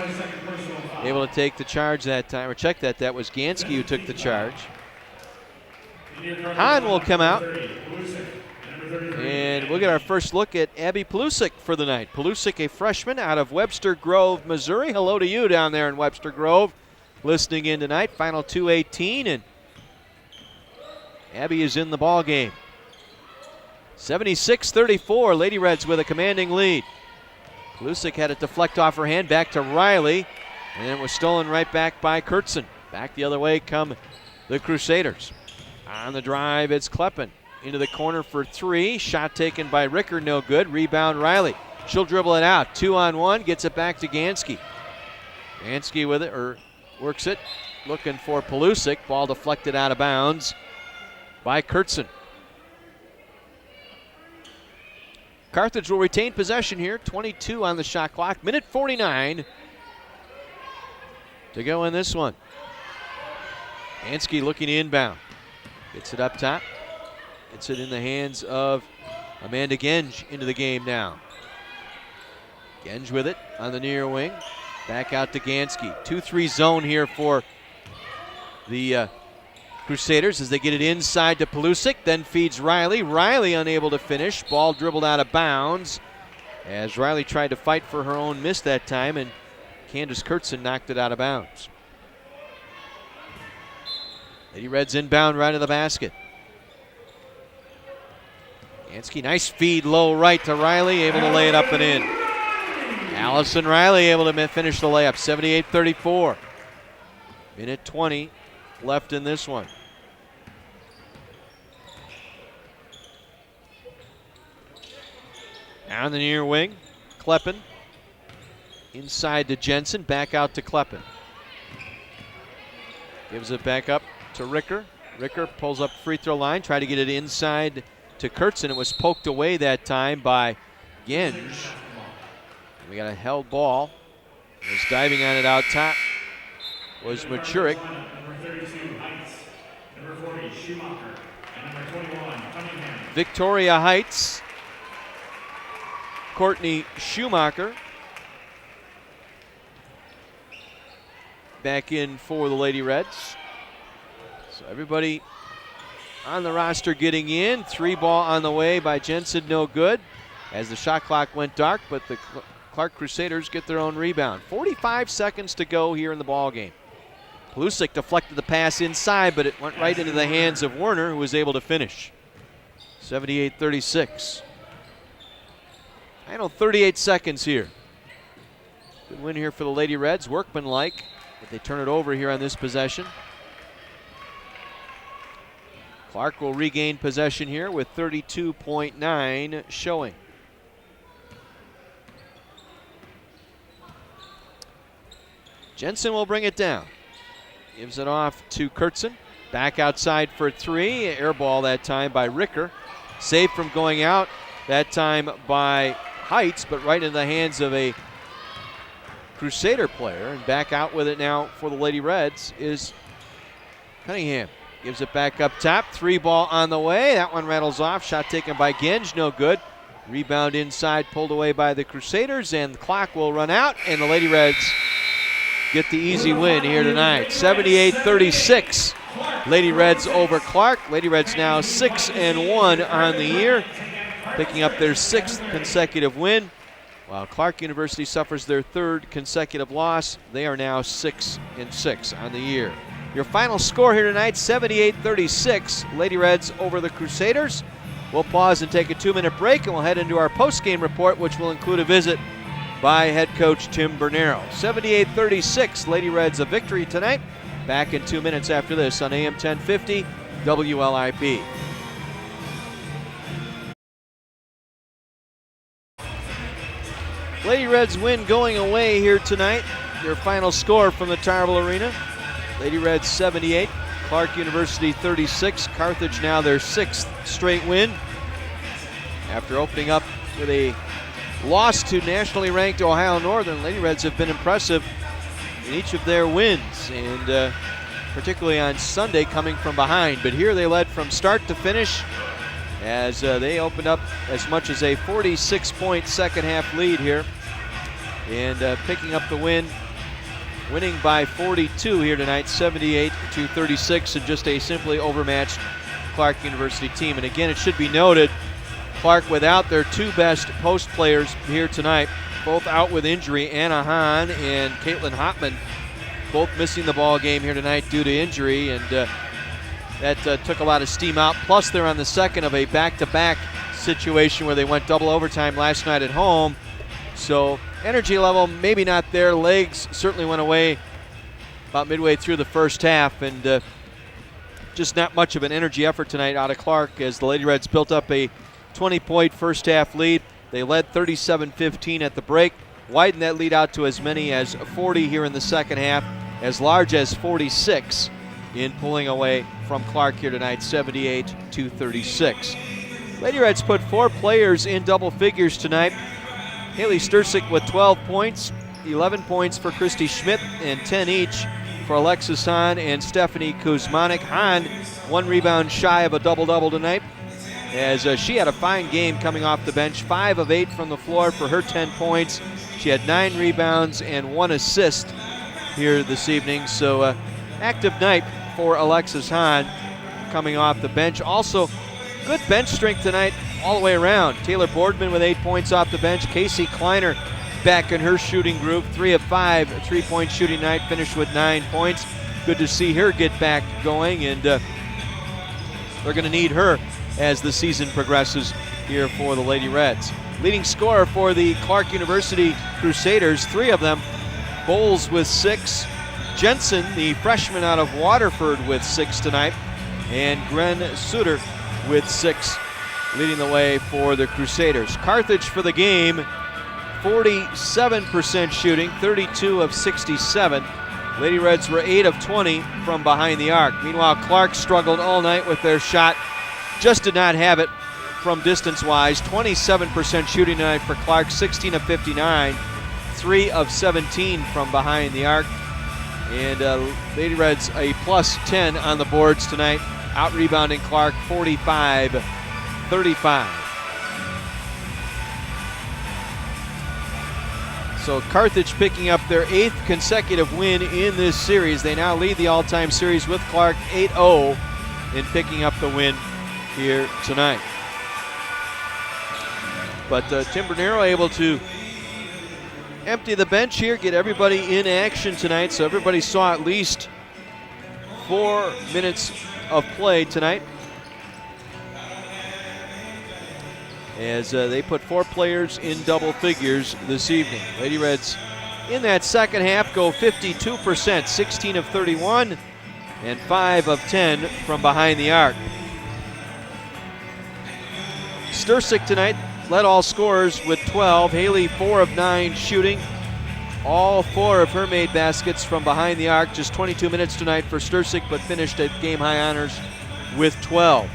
able to take the charge that time, or check that. That was Gansky who took the charge. Hahn will come out. And we'll get our first look at Abby Plusik for the night. Plusik, a freshman out of Webster Grove, Missouri. Hello to you down there in Webster Grove, listening in tonight. Final 2:18, and Abby is in the ball game. 76-34, Lady Reds with a commanding lead. Plusik had it deflect off her hand, back to Riley, and it was stolen right back by Kurtzen. Back the other way come the Crusaders. On the drive, it's Kleppen. Into the corner for three. Shot taken by Ricker, no good. Rebound, Riley. She'll dribble it out. 2-on-1, gets it back to Gansky. Gansky with it, or works it. Looking for Plusik. Ball deflected out of bounds by Kurtzen. Carthage will retain possession here. 22 on the shot clock. Minute 49 to go in this one. Gansky looking inbound. Gets it up top. Gets it in the hands of Amanda Genge into the game now. Genge with it on the near wing. Back out to Gansky. 2-3 zone here for the Crusaders as they get it inside to Plusik. Then feeds Riley. Riley unable to finish. Ball dribbled out of bounds as Riley tried to fight for her own miss that time, and Candace Kurtzen knocked it out of bounds. Lady Reds inbound right of the basket. Gansky, nice feed low right to Riley, able to lay it up and in. Allison Riley able to finish the layup, 78-34. Minute 20 left in this one. On the near wing, Kleppen. Inside to Jensen, back out to Kleppen. Gives it back up to Ricker. Ricker pulls up free throw line, try to get it inside to Kurtzen. It was poked away that time by Genge. We got a held ball. Was diving on it out top was Machurik. Number 32, Heights. Number 40, Schumacher. And number 21, Cunningham. Victoria Heights. Courtney Schumacher back in for the Lady Reds. So everybody on the roster getting in. 3 ball on the way by Jensen, no good as the shot clock went dark, but the Clarke Crusaders get their own rebound. 45 seconds to go here in the ball game. Plusik deflected the pass inside, but it went right into the hands of Werner, who was able to finish. 78-36. Final 38 seconds here. Good win here for the Lady Reds, workmanlike, but they turn it over here on this possession. Clarke will regain possession here with 32.9 showing. Jensen will bring it down. Gives it off to Kurtzen. Back outside for 3. Air ball that time by Ricker. Saved from going out that time by Heights, but right in the hands of a Crusader player. And back out with it now for the Lady Reds is Cunningham. Gives it back up top. 3 ball on the way. That one rattles off. Shot taken by Genge, no good. Rebound inside, pulled away by the Crusaders, and the clock will run out, and the Lady Reds get the easy win here tonight. 78-36. Lady Reds over Clarke. Lady Reds now 6-1 on the year, picking up their 6th consecutive win. While Clarke University suffers their 3rd consecutive loss, they are now 6-6 on the year. Your final score here tonight, 78-36. Lady Reds over the Crusaders. We'll pause and take a 2-minute break, and we'll head into our post-game report, which will include a visit by head coach Tim Bernero. 78-36, Lady Reds a victory tonight. Back in 2 minutes after this on AM 1050 WLIP. Lady Reds win going away here tonight. Their final score from the Tarble Arena. Lady Reds 78, Clarke University 36. Carthage now their 6th straight win. After opening up with a loss to nationally ranked Ohio Northern, Lady Reds have been impressive in each of their wins, and particularly on Sunday coming from behind. But here they led from start to finish as they opened up as much as a 46-point second half lead here, and picking up the win, winning by 42 here tonight, 78-36, and just a simply overmatched Clarke University team. And again, it should be noted, Clarke without their two best post players here tonight, both out with injury. Anna Hahn and Caitlin Hopman both missing the ball game here tonight due to injury, and that took a lot of steam out. Plus, they're on the second of a back-to-back situation where they went double overtime last night at home. So energy level maybe not there. Legs certainly went away about midway through the first half, and just not much of an energy effort tonight out of Clarke as the Lady Reds built up a 20-point first half lead. They led 37-15 at the break, widened that lead out to as many as 40 here in the second half, as large as 46 in pulling away from Clarke here tonight, 78-36. Lady Reds put 4 players in double figures tonight. Haley Stursick with 12 points, 11 points for Christy Schmidt, and 10 each for Alexis Hahn and Stephanie Kuzmanik. Hahn 1 rebound shy of a double-double tonight, as she had a fine game coming off the bench, 5 of 8 from the floor for her 10 points. She had 9 rebounds and 1 assist here this evening, so active night for Alexis Hahn coming off the bench. Also, good bench strength tonight all the way around. Taylor Boardman with 8 points off the bench. Casey Kleiner back in her shooting groove, 3 of 5 3-point shooting night, finished with 9 points. Good to see her get back going, and they're going to need her as the season progresses here for the Lady Reds. Leading scorer for the Clarke University Crusaders, 3 of them. Bowles with 6. Jensen, the freshman out of Waterford, with 6 tonight. And Gren Suter with 6, leading the way for the Crusaders. Carthage for the game, 47% shooting, 32 of 67. Lady Reds were 8 of 20 from behind the arc. Meanwhile, Clarke struggled all night with their shot. Just did not have it from distance-wise. 27% shooting tonight for Clarke, 16 of 59, 3 of 17 from behind the arc. And Lady Reds a plus 10 on the boards tonight, out-rebounding Clarke 45-35. So Carthage picking up their 8th consecutive win in this series. They now lead the all-time series with Clarke 8-0 in picking up the win here tonight. But Tim Bernero able to empty the bench here, get everybody in action tonight, so everybody saw at least 4 minutes of play tonight, as they put 4 players in double figures this evening. Lady Reds in that second half go 52%, 16 of 31, and 5 of 10 from behind the arc. Stursick tonight led all scorers with 12. Haley 4 of 9 shooting. All 4 of her made baskets from behind the arc. Just 22 minutes tonight for Stursick, but finished at game high honors with 12.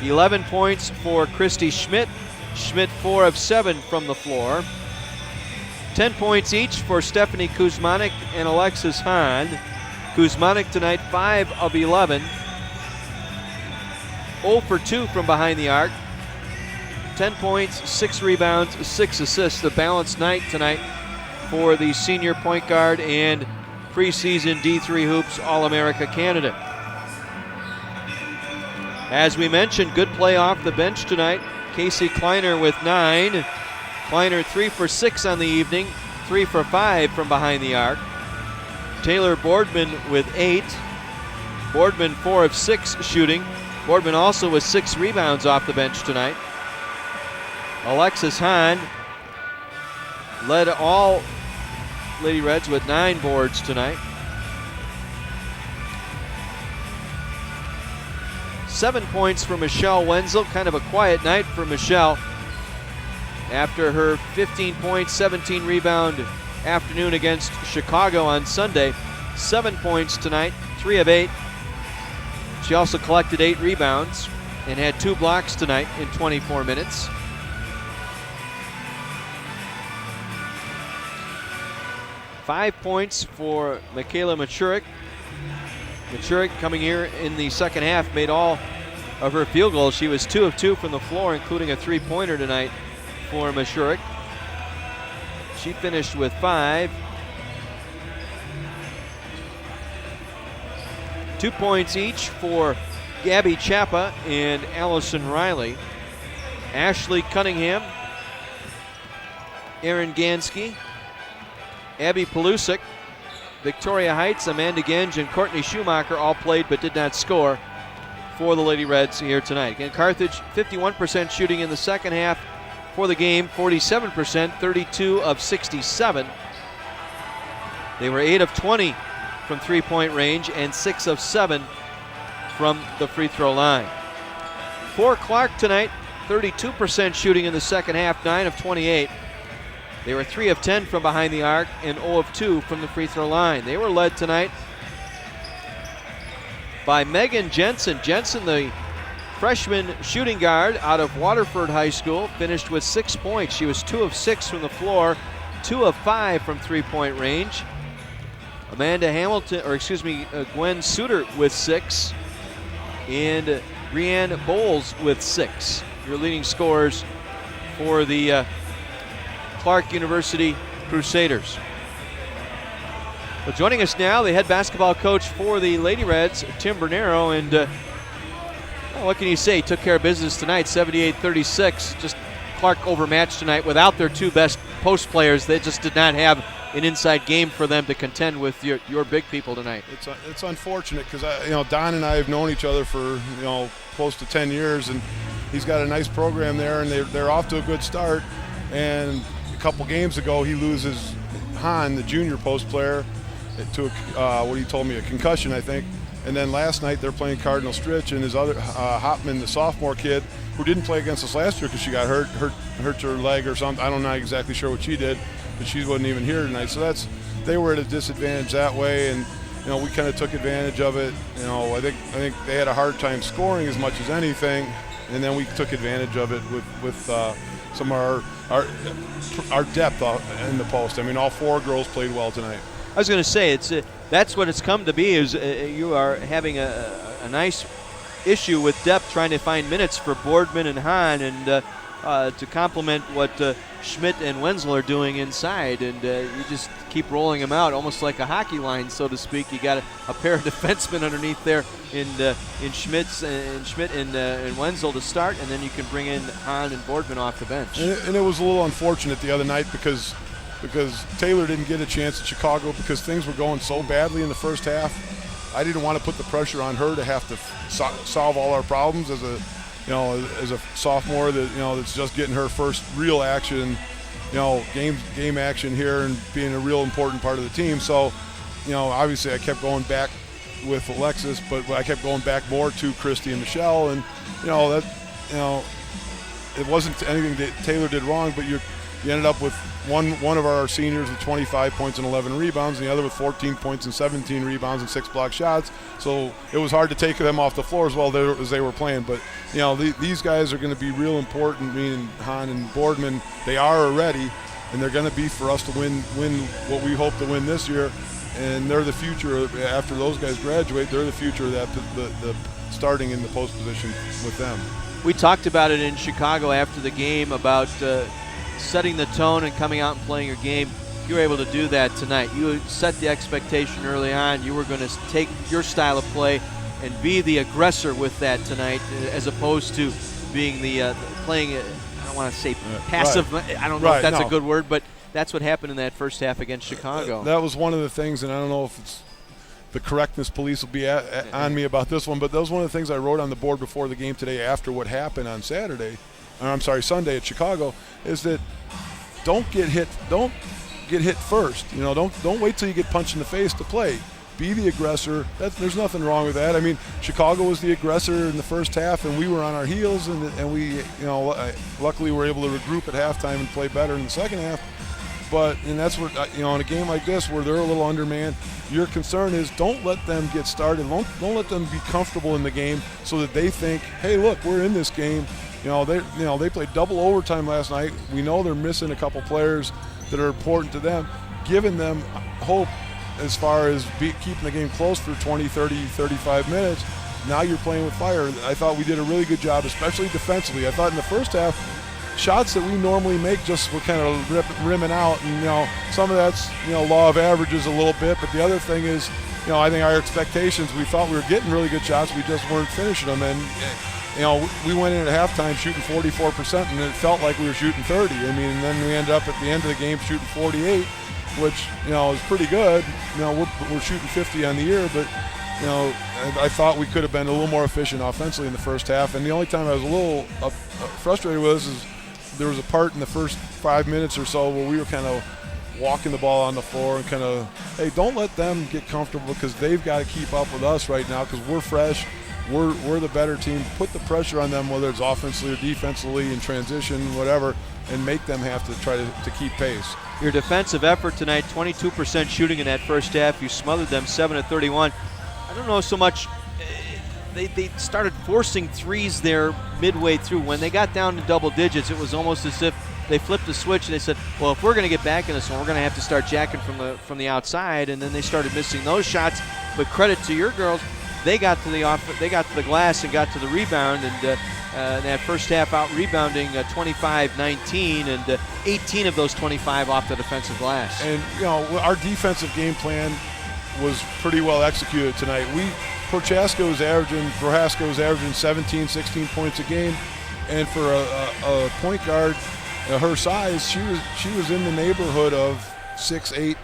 11 points for Christy Schmidt. Schmidt 4 of 7 from the floor. 10 points each for Stephanie Kuzmanik and Alexis Hahn. Kuzmanik tonight 5 of 11. 0 for 2 from behind the arc. 10 points, 6 rebounds, 6 assists. A balanced night tonight for the senior point guard and preseason D3 Hoops All-America candidate. As we mentioned, good play off the bench tonight. Casey Kleiner with 9. Kleiner 3 for 6 on the evening, 3 for 5 from behind the arc. Taylor Boardman with 8. Boardman 4 of 6 shooting. Boardman also with 6 rebounds off the bench tonight. Alexis Hahn led all Lady Reds with 9 boards tonight. 7 points for Michelle Wenzel. Kind of a quiet night for Michelle after her 15-point, 17-rebound afternoon against Chicago on Sunday. 7 points tonight, 3 of 8. She also collected 8 rebounds and had 2 blocks tonight in 24 minutes. 5 points for Michaela Machurik. Machurik coming here in the second half made all of her field goals. She was 2 of 2 from the floor, including a 3-pointer tonight for Machurik. She finished with 5. 2 points each for Gabby Chappa and Allison Riley. Ashley Cunningham, Erin Gansky, Abby Pelusic, Victoria Heights, Amanda Genge, and Courtney Schumacher all played but did not score for the Lady Reds here tonight. Again, Carthage 51% shooting in the second half for the game, 47%, 32 of 67. They were 8 of 20 from three-point range and 6 of 7 from the free throw line. For Clarke tonight, 32% shooting in the second half, 9 of 28. They were 3 of 10 from behind the arc and 0 of 2 from the free throw line. They were led tonight by Megan Jensen. Jensen, the freshman shooting guard out of Waterford High School, finished with 6 points. She was 2 of 6 from the floor, 2 of 5 from three-point range. Gwen Suter with 6, and Brianne Bowles with 6. Your leading scorers for the Clarke University Crusaders. Well, joining us now, the head basketball coach for the Lady Reds, Tim Bernero, and well, what can you say? Took care of business tonight, 78-36. Just Clarke overmatched tonight without their two best post players. They just did not have an inside game for them to contend with your big people tonight. It's unfortunate because Don and I have known each other for close to 10 years, and he's got a nice program there, and they're off to a good start. And a couple games ago, he loses Han, the junior post player, to a concussion, I think. And then last night they're playing Cardinal Stritch, and his other Hopman, the sophomore kid, who didn't play against us last year because she got hurt her leg or something. I'm not exactly sure what she did, but she wasn't even here tonight. So they were at a disadvantage that way, and we kind of took advantage of it. I think they had a hard time scoring as much as anything, and then we took advantage of it with some of our depth in the post. I mean, all 4 girls played well tonight. I was going to say, that's what it's come to be, is you are having a nice issue with depth, trying to find minutes for Boardman and Hahn, and to complement what Schmidt and Wenzel are doing inside, and you just keep rolling them out, almost like a hockey line, so to speak. You got a pair of defensemen underneath there in Schmidt and Wenzel to start, and then you can bring in Hahn and Boardman off the bench. And it was a little unfortunate the other night because Taylor didn't get a chance at Chicago because things were going so badly in the first half. I didn't want to put the pressure on her to have to solve all our problems as a sophomore that's just getting her first real action, game action here and being a real important part of the team. So, obviously I kept going back with Alexis, but I kept going back more to Christy and Michelle, and it wasn't anything that Taylor did wrong, but you ended up with one of our seniors with 25 points and 11 rebounds, and the other with 14 points and 17 rebounds and 6 block shots. So it was hard to take them off the floor as well as they were playing. But these guys are going to be real important. Me and Hahn and Boardman, they are already, and they're going to be for us to win what we hope to win this year. And they're the future. After those guys graduate, they're the future of that the starting in the post position with them. We talked about it in Chicago after the game about setting the tone and coming out and playing your game. You were able to do that tonight. You set the expectation early on. You were going to take your style of play and be the aggressor with that tonight, as opposed to being the playing, I don't want to say passive. Right. I don't know if that's a good word, but that's what happened in that first half against Chicago. That was one of the things, and I don't know if it's the correctness police will be on me about this one, but that was one of the things I wrote on the board before the game today after what happened on Sunday at Chicago, is that don't get hit first. Don't wait till you get punched in the face to play. Be the aggressor. There's nothing wrong with that. I mean, Chicago was the aggressor in the first half, and we were on our heels, and we, luckily were able to regroup at halftime and play better in the second half. And that's what, in a game like this where they're a little undermanned, your concern is don't let them get started. Don't let them be comfortable in the game so that they think, hey, look, we're in this game. They played double overtime last night. We know they're missing a couple players that are important to them. Giving them hope as far as keeping the game close for 20, 30, 35 minutes. Now you're playing with fire. I thought we did a really good job, especially defensively. I thought in the first half, shots that we normally make just were kind of rimming out. And, some of that's, law of averages a little bit. But the other thing is I think our expectations, we thought we were getting really good shots, we just weren't finishing them. And we went in at halftime shooting 44%, and it felt like we were shooting 30. And then we ended up at the end of the game shooting 48, which is pretty good. We're shooting 50 on the year, but I thought we could have been a little more efficient offensively in the first half. And the only time I was a little frustrated with this is there was a part in the first 5 minutes or so where we were kind of walking the ball on the floor and kind of, hey, don't let them get comfortable because they've got to keep up with us right now because we're fresh. We're the better team. Put the pressure on them, whether it's offensively or defensively, in transition, whatever, and make them have to try to keep pace. Your defensive effort tonight, 22% shooting in that first half. You smothered them 7 of 31. I don't know so much. They started forcing threes there midway through. When they got down to double digits, it was almost as if they flipped the switch and they said, well, if we're going to get back in this one, we're going to have to start jacking from the outside. And then they started missing those shots. But credit to your girls, they got to the glass and got to the rebound, and in that first half out rebounding 25-19, and 18 of those 25 off the defensive glass. And our defensive game plan was pretty well executed tonight. Prochaska was averaging 17, 16 points a game, and for a point guard her size, she was in the neighborhood of 6-8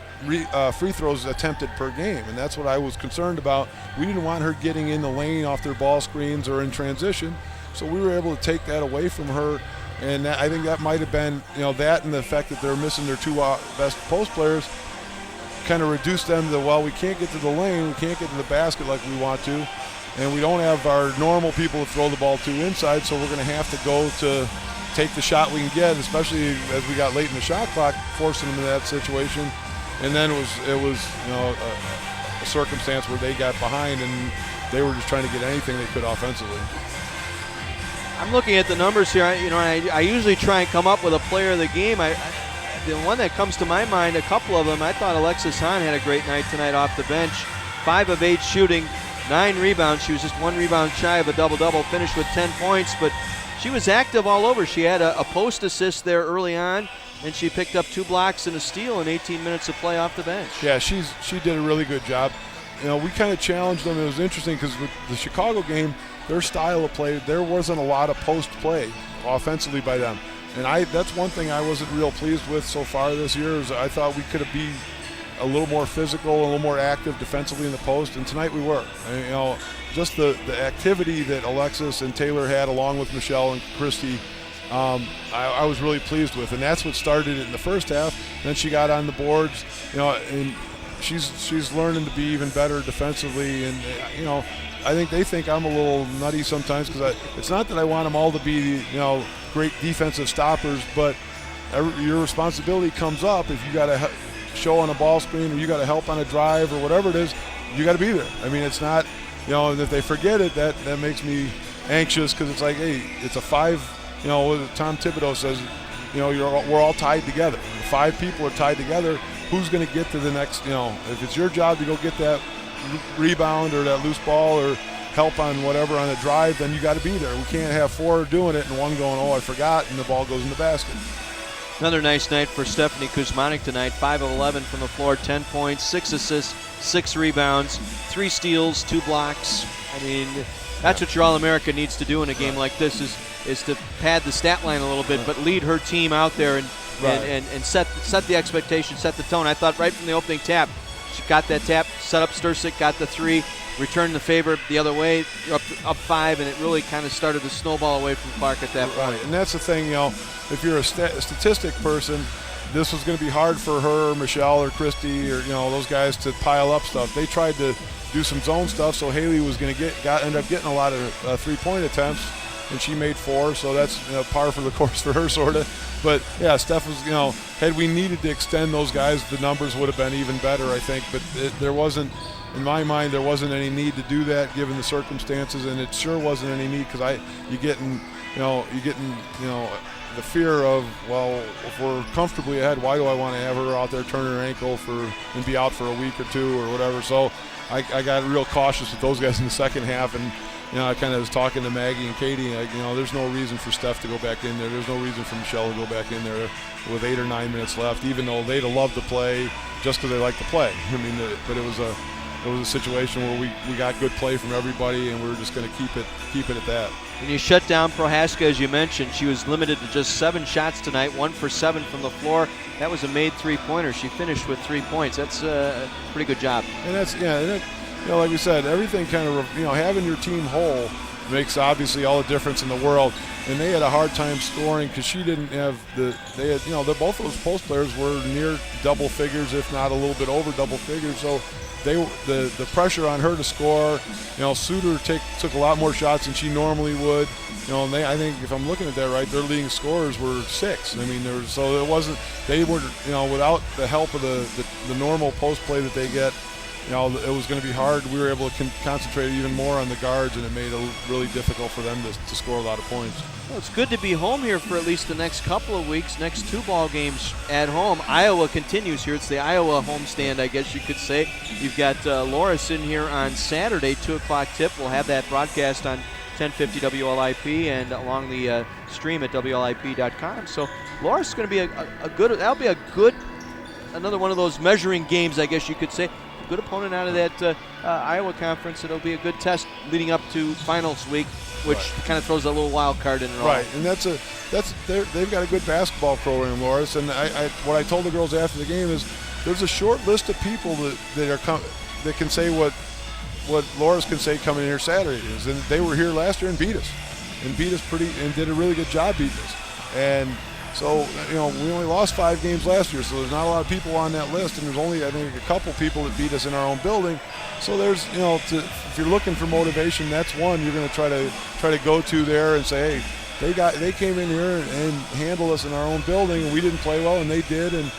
free throws attempted per game, and that's what I was concerned about. We didn't want her getting in the lane off their ball screens or in transition, so we were able to take that away from her. And I think that might have been, that and the fact that they're missing their two best post players kind of reduced them to, well, we can't get to the lane, we can't get to the basket like we want to, and we don't have our normal people to throw the ball to inside, so we're going to have to go to take the shot we can get, especially as we got late in the shot clock, forcing them into that situation. And then it was a circumstance where they got behind and they were just trying to get anything they could offensively. I'm looking at the numbers here. I usually try and come up with a player of the game. The one that comes to my mind, a couple of them, I thought Alexis Hahn had a great night tonight off the bench. 5 of 8 shooting, 9 rebounds. She was just 1 rebound shy of a double-double, finished with 10 points, but she was active all over. She had a post assist there early on, and she picked up 2 blocks and a steal in 18 minutes of play off the bench. Yeah, she did a really good job. We kind of challenged them. It was interesting because with the Chicago game, their style of play, there wasn't a lot of post play offensively by them. And that's one thing I wasn't real pleased with so far this year is I thought we could have been a little more physical, a little more active defensively in the post, and tonight we were. And, just the activity that Alexis and Taylor had along with Michelle and Christy, I was really pleased with, and that's what started it in the first half. Then she got on the boards, and she's learning to be even better defensively. And I think they think I'm a little nutty sometimes because it's not that I want them all to be great defensive stoppers, but your responsibility comes up if you got to show on a ball screen or you got to help on a drive or whatever it is. You got to be there. It's not if they forget it, that makes me anxious because it's like, hey, it's a 5. What Tom Thibodeau says, we're all tied together. 5 people are tied together. Who's going to get to the next? If it's your job to go get that rebound or that loose ball or help on whatever on a drive, then you got to be there. We can't have 4 doing it and one going, oh, I forgot, and the ball goes in the basket. Another nice night for Stephanie Kuzmanik tonight. 5 of 11 from the floor, 10 points, 6 assists, 6 rebounds, 3 steals, 2 blocks. That's what your All-America needs to do in a game like this is to pad the stat line a little bit, but lead her team out there and set the expectation, set the tone. I thought right from the opening tap, she got that tap, set up Sturcik, got the 3, returned the favor the other way, up 5, and it really kind of started to snowball away from Clarke at that point. Right, and that's the thing, if you're a statistic person, this was going to be hard for her, or Michelle, or Christy, or those guys to pile up stuff. They tried to do some zone stuff, so Haley was going to end up getting a lot of 3-point attempts, and she made 4, so that's par for the course for her, sort of. But yeah, Steph was, had we needed to extend those guys, the numbers would have been even better, I think. But there wasn't, in my mind, there wasn't any need to do that given the circumstances, and it sure wasn't any need because you're getting the fear of, well, if we're comfortably ahead, why do I want to have her out there turning her ankle and be out for a week or 2 or whatever? So I got real cautious with those guys in the second half, and I kind of was talking to Maggie and Katie, there's no reason for Steph to go back in there. There's no reason for Michelle to go back in there with 8 or 9 minutes left, even though they'd have loved to play just because they like to play. But it it was a situation where we got good play from everybody, and we were just going to keep it at that. And you shut down Prohaska, as you mentioned. She was limited to just 7 shots tonight, 1 for 7 from the floor. That was a made 3-pointer. She finished with 3 points. That's a pretty good job. And that's, like we said, everything kind of, having your team whole makes obviously all the difference in the world. And they had a hard time scoring because she didn't have both of those post players were near double figures, if not a little bit over double figures. So the pressure on her to score, Suter took a lot more shots than she normally would. And I think if I'm looking at that right, their leading scorers were 6. I mean, they were without the help of the normal post play that they get. It was going to be hard. We were able to concentrate even more on the guards, and it made it really difficult for them to score a lot of points. Well, it's good to be home here for at least the next couple of weeks. Next 2 ball games at home. Iowa continues here. It's the Iowa homestand, I guess you could say. You've got Loras in here on Saturday, 2 o'clock tip. We'll have that broadcast on 1050 WLIP and along the stream at WLIP.com. So Loras is going to be another one of those measuring games, I guess you could say. Good opponent out of that Iowa conference. It'll be a good test leading up to finals week, which kind of throws a little wild card in it all. Right, and they've got a good basketball program, Loras. And what I told the girls after the game is there's a short list of people that can say what Loras can say coming in here Saturday is. And they were here last year and beat us and did a really good job beating us. And so, we only lost 5 games last year, so there's not a lot of people on that list, and there's only, I think, a couple people that beat us in our own building. So there's, if you're looking for motivation, that's one you're going to try to go to there and say, hey, they came in here and handled us in our own building, and we didn't play well, and they did, and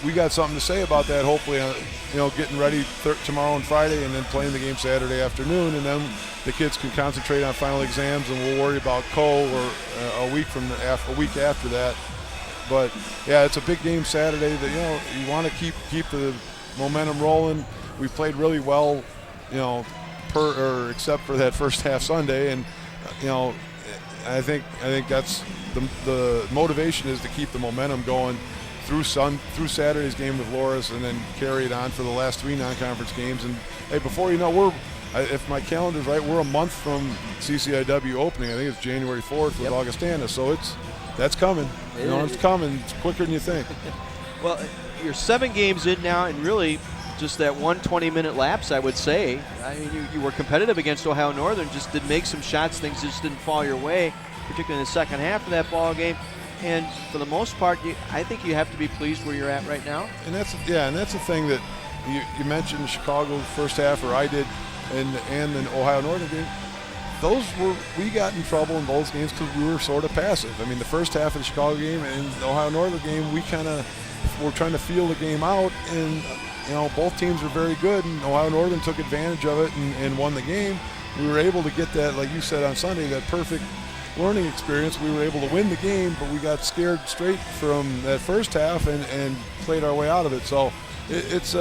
we got something to say about that. Hopefully, getting ready tomorrow and Friday, and then playing the game Saturday afternoon, and then the kids can concentrate on final exams, and we'll worry about or a week after that. But yeah, it's a big game Saturday that you want to keep the momentum rolling. We played really well, except for that first half Sunday, and I think that's the motivation is to keep the momentum going through Saturday's game with Loras, and then carry it on for the last 3 non-conference games. And hey, before you know, if my calendar's right, we're a month from CCIW opening. I think it's January 4th with Augustana, so that's coming. It's coming. It's quicker than you think. Well, you're 7 games in now, and really just that 120-minute lapse, I would say. I mean, you were competitive against Ohio Northern, just did make some shots. Things just didn't fall your way, particularly in the second half of that ball game. And for the most part, I think you have to be pleased where you're at right now. And that's the thing that you mentioned Chicago first half, or I did, and the Ohio Northern game. We got in trouble in both games because we were sort of passive. I mean, the first half of the Chicago game and the Ohio Northern game, we kind of were trying to feel the game out, and both teams were very good, and Ohio Northern took advantage of it and won the game. We were able to get that, like you said on Sunday, that perfect learning experience. We were able to win the game, but we got scared straight from that first half and played our way out of it. So it's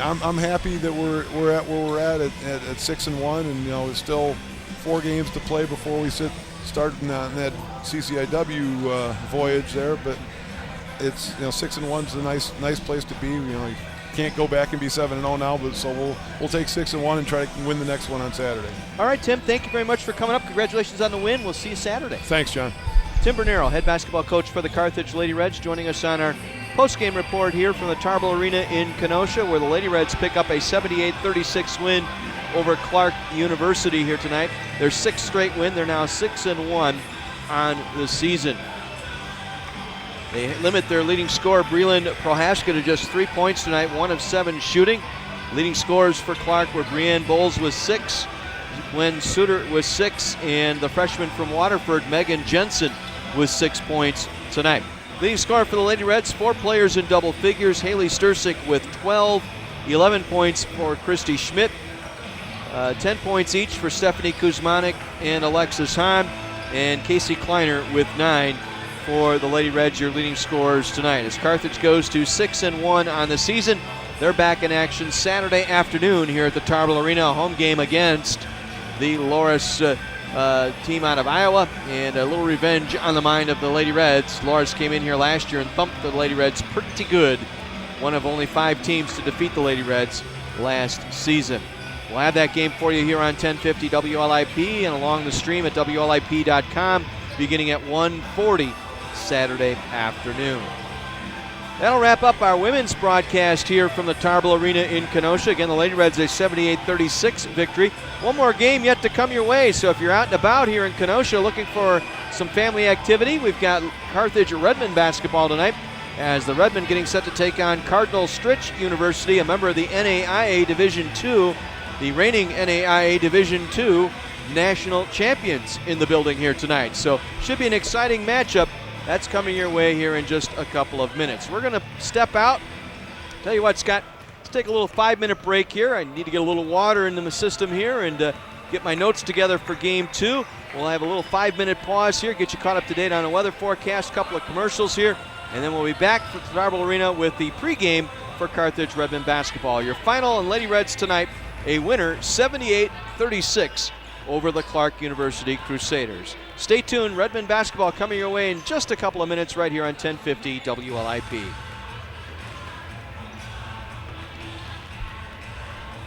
I'm happy that we're at where we're at 6-1, and it's still 4 games to play before we start in that CCIW voyage there. But it's 6-1 is a nice place to be. You can't go back and be 7-0 now, but so we'll take 6-1 and try to win the next one on Saturday. All right, Tim, thank you very much for coming up. Congratulations on the win. We'll see you Saturday. Thanks, John. Tim Bernero, head basketball coach for the Carthage Lady Reds, joining us on our post-game report here from the Tarble Arena in Kenosha, where the Lady Reds pick up a 78-36 win over Clarke University here tonight. Their 6th straight win. They're now 6-1 on the season. They limit their leading scorer, Breland Prohaska, to just 3 points tonight, 1 of 7 shooting. Leading scorers for Clarke were Brianne Bowles with 6, Gwen Suter with 6, and the freshman from Waterford, Megan Jensen, with 6 points tonight. Leading scorer for the Lady Reds, 4 players in double figures. Haley Stursick with 12, 11 points for Christy Schmidt, 10 points each for Stephanie Kuzmanik and Alexis Hahn, and Casey Kleiner with 9 for the Lady Reds, your leading scorers tonight. As Carthage goes to 6-1 on the season, they're back in action Saturday afternoon here at the Tarble Arena, a home game against the Loras team out of Iowa, and a little revenge on the mind of the Lady Reds. Loras came in here last year and thumped the Lady Reds pretty good one of only 5 teams to defeat the Lady Reds last season. We'll have that game for you here on 1050 WLIP and along the stream at WLIP.com beginning at 1:40 Saturday afternoon. That'll wrap up our women's broadcast here from the Tarble Arena in Kenosha. Again, the Lady Reds a 78-36 victory. One more game yet to come your way, so if you're out and about here in Kenosha looking for some family activity, we've got Carthage Redmond basketball tonight as the Redmen getting set to take on Cardinal Stritch University, a member of the NAIA Division II, the reigning NAIA Division II national champions in the building here tonight. So should be an exciting matchup. That's coming your way here in just a couple of minutes. We're going to step out. Tell you what, Scott, let's take a little 5-minute break here. I need to get a little water into the system here and get my notes together for game 2. We'll have a little 5-minute pause here, get you caught up to date on the weather forecast, a couple of commercials here, and then we'll be back for the Tarble Arena with the pregame for Carthage Redmond basketball. Your final and Lady Reds tonight, a winner 78-36 over the Clarke University Crusaders. Stay tuned, Redmond basketball coming your way in just a couple of minutes right here on 1050 WLIP.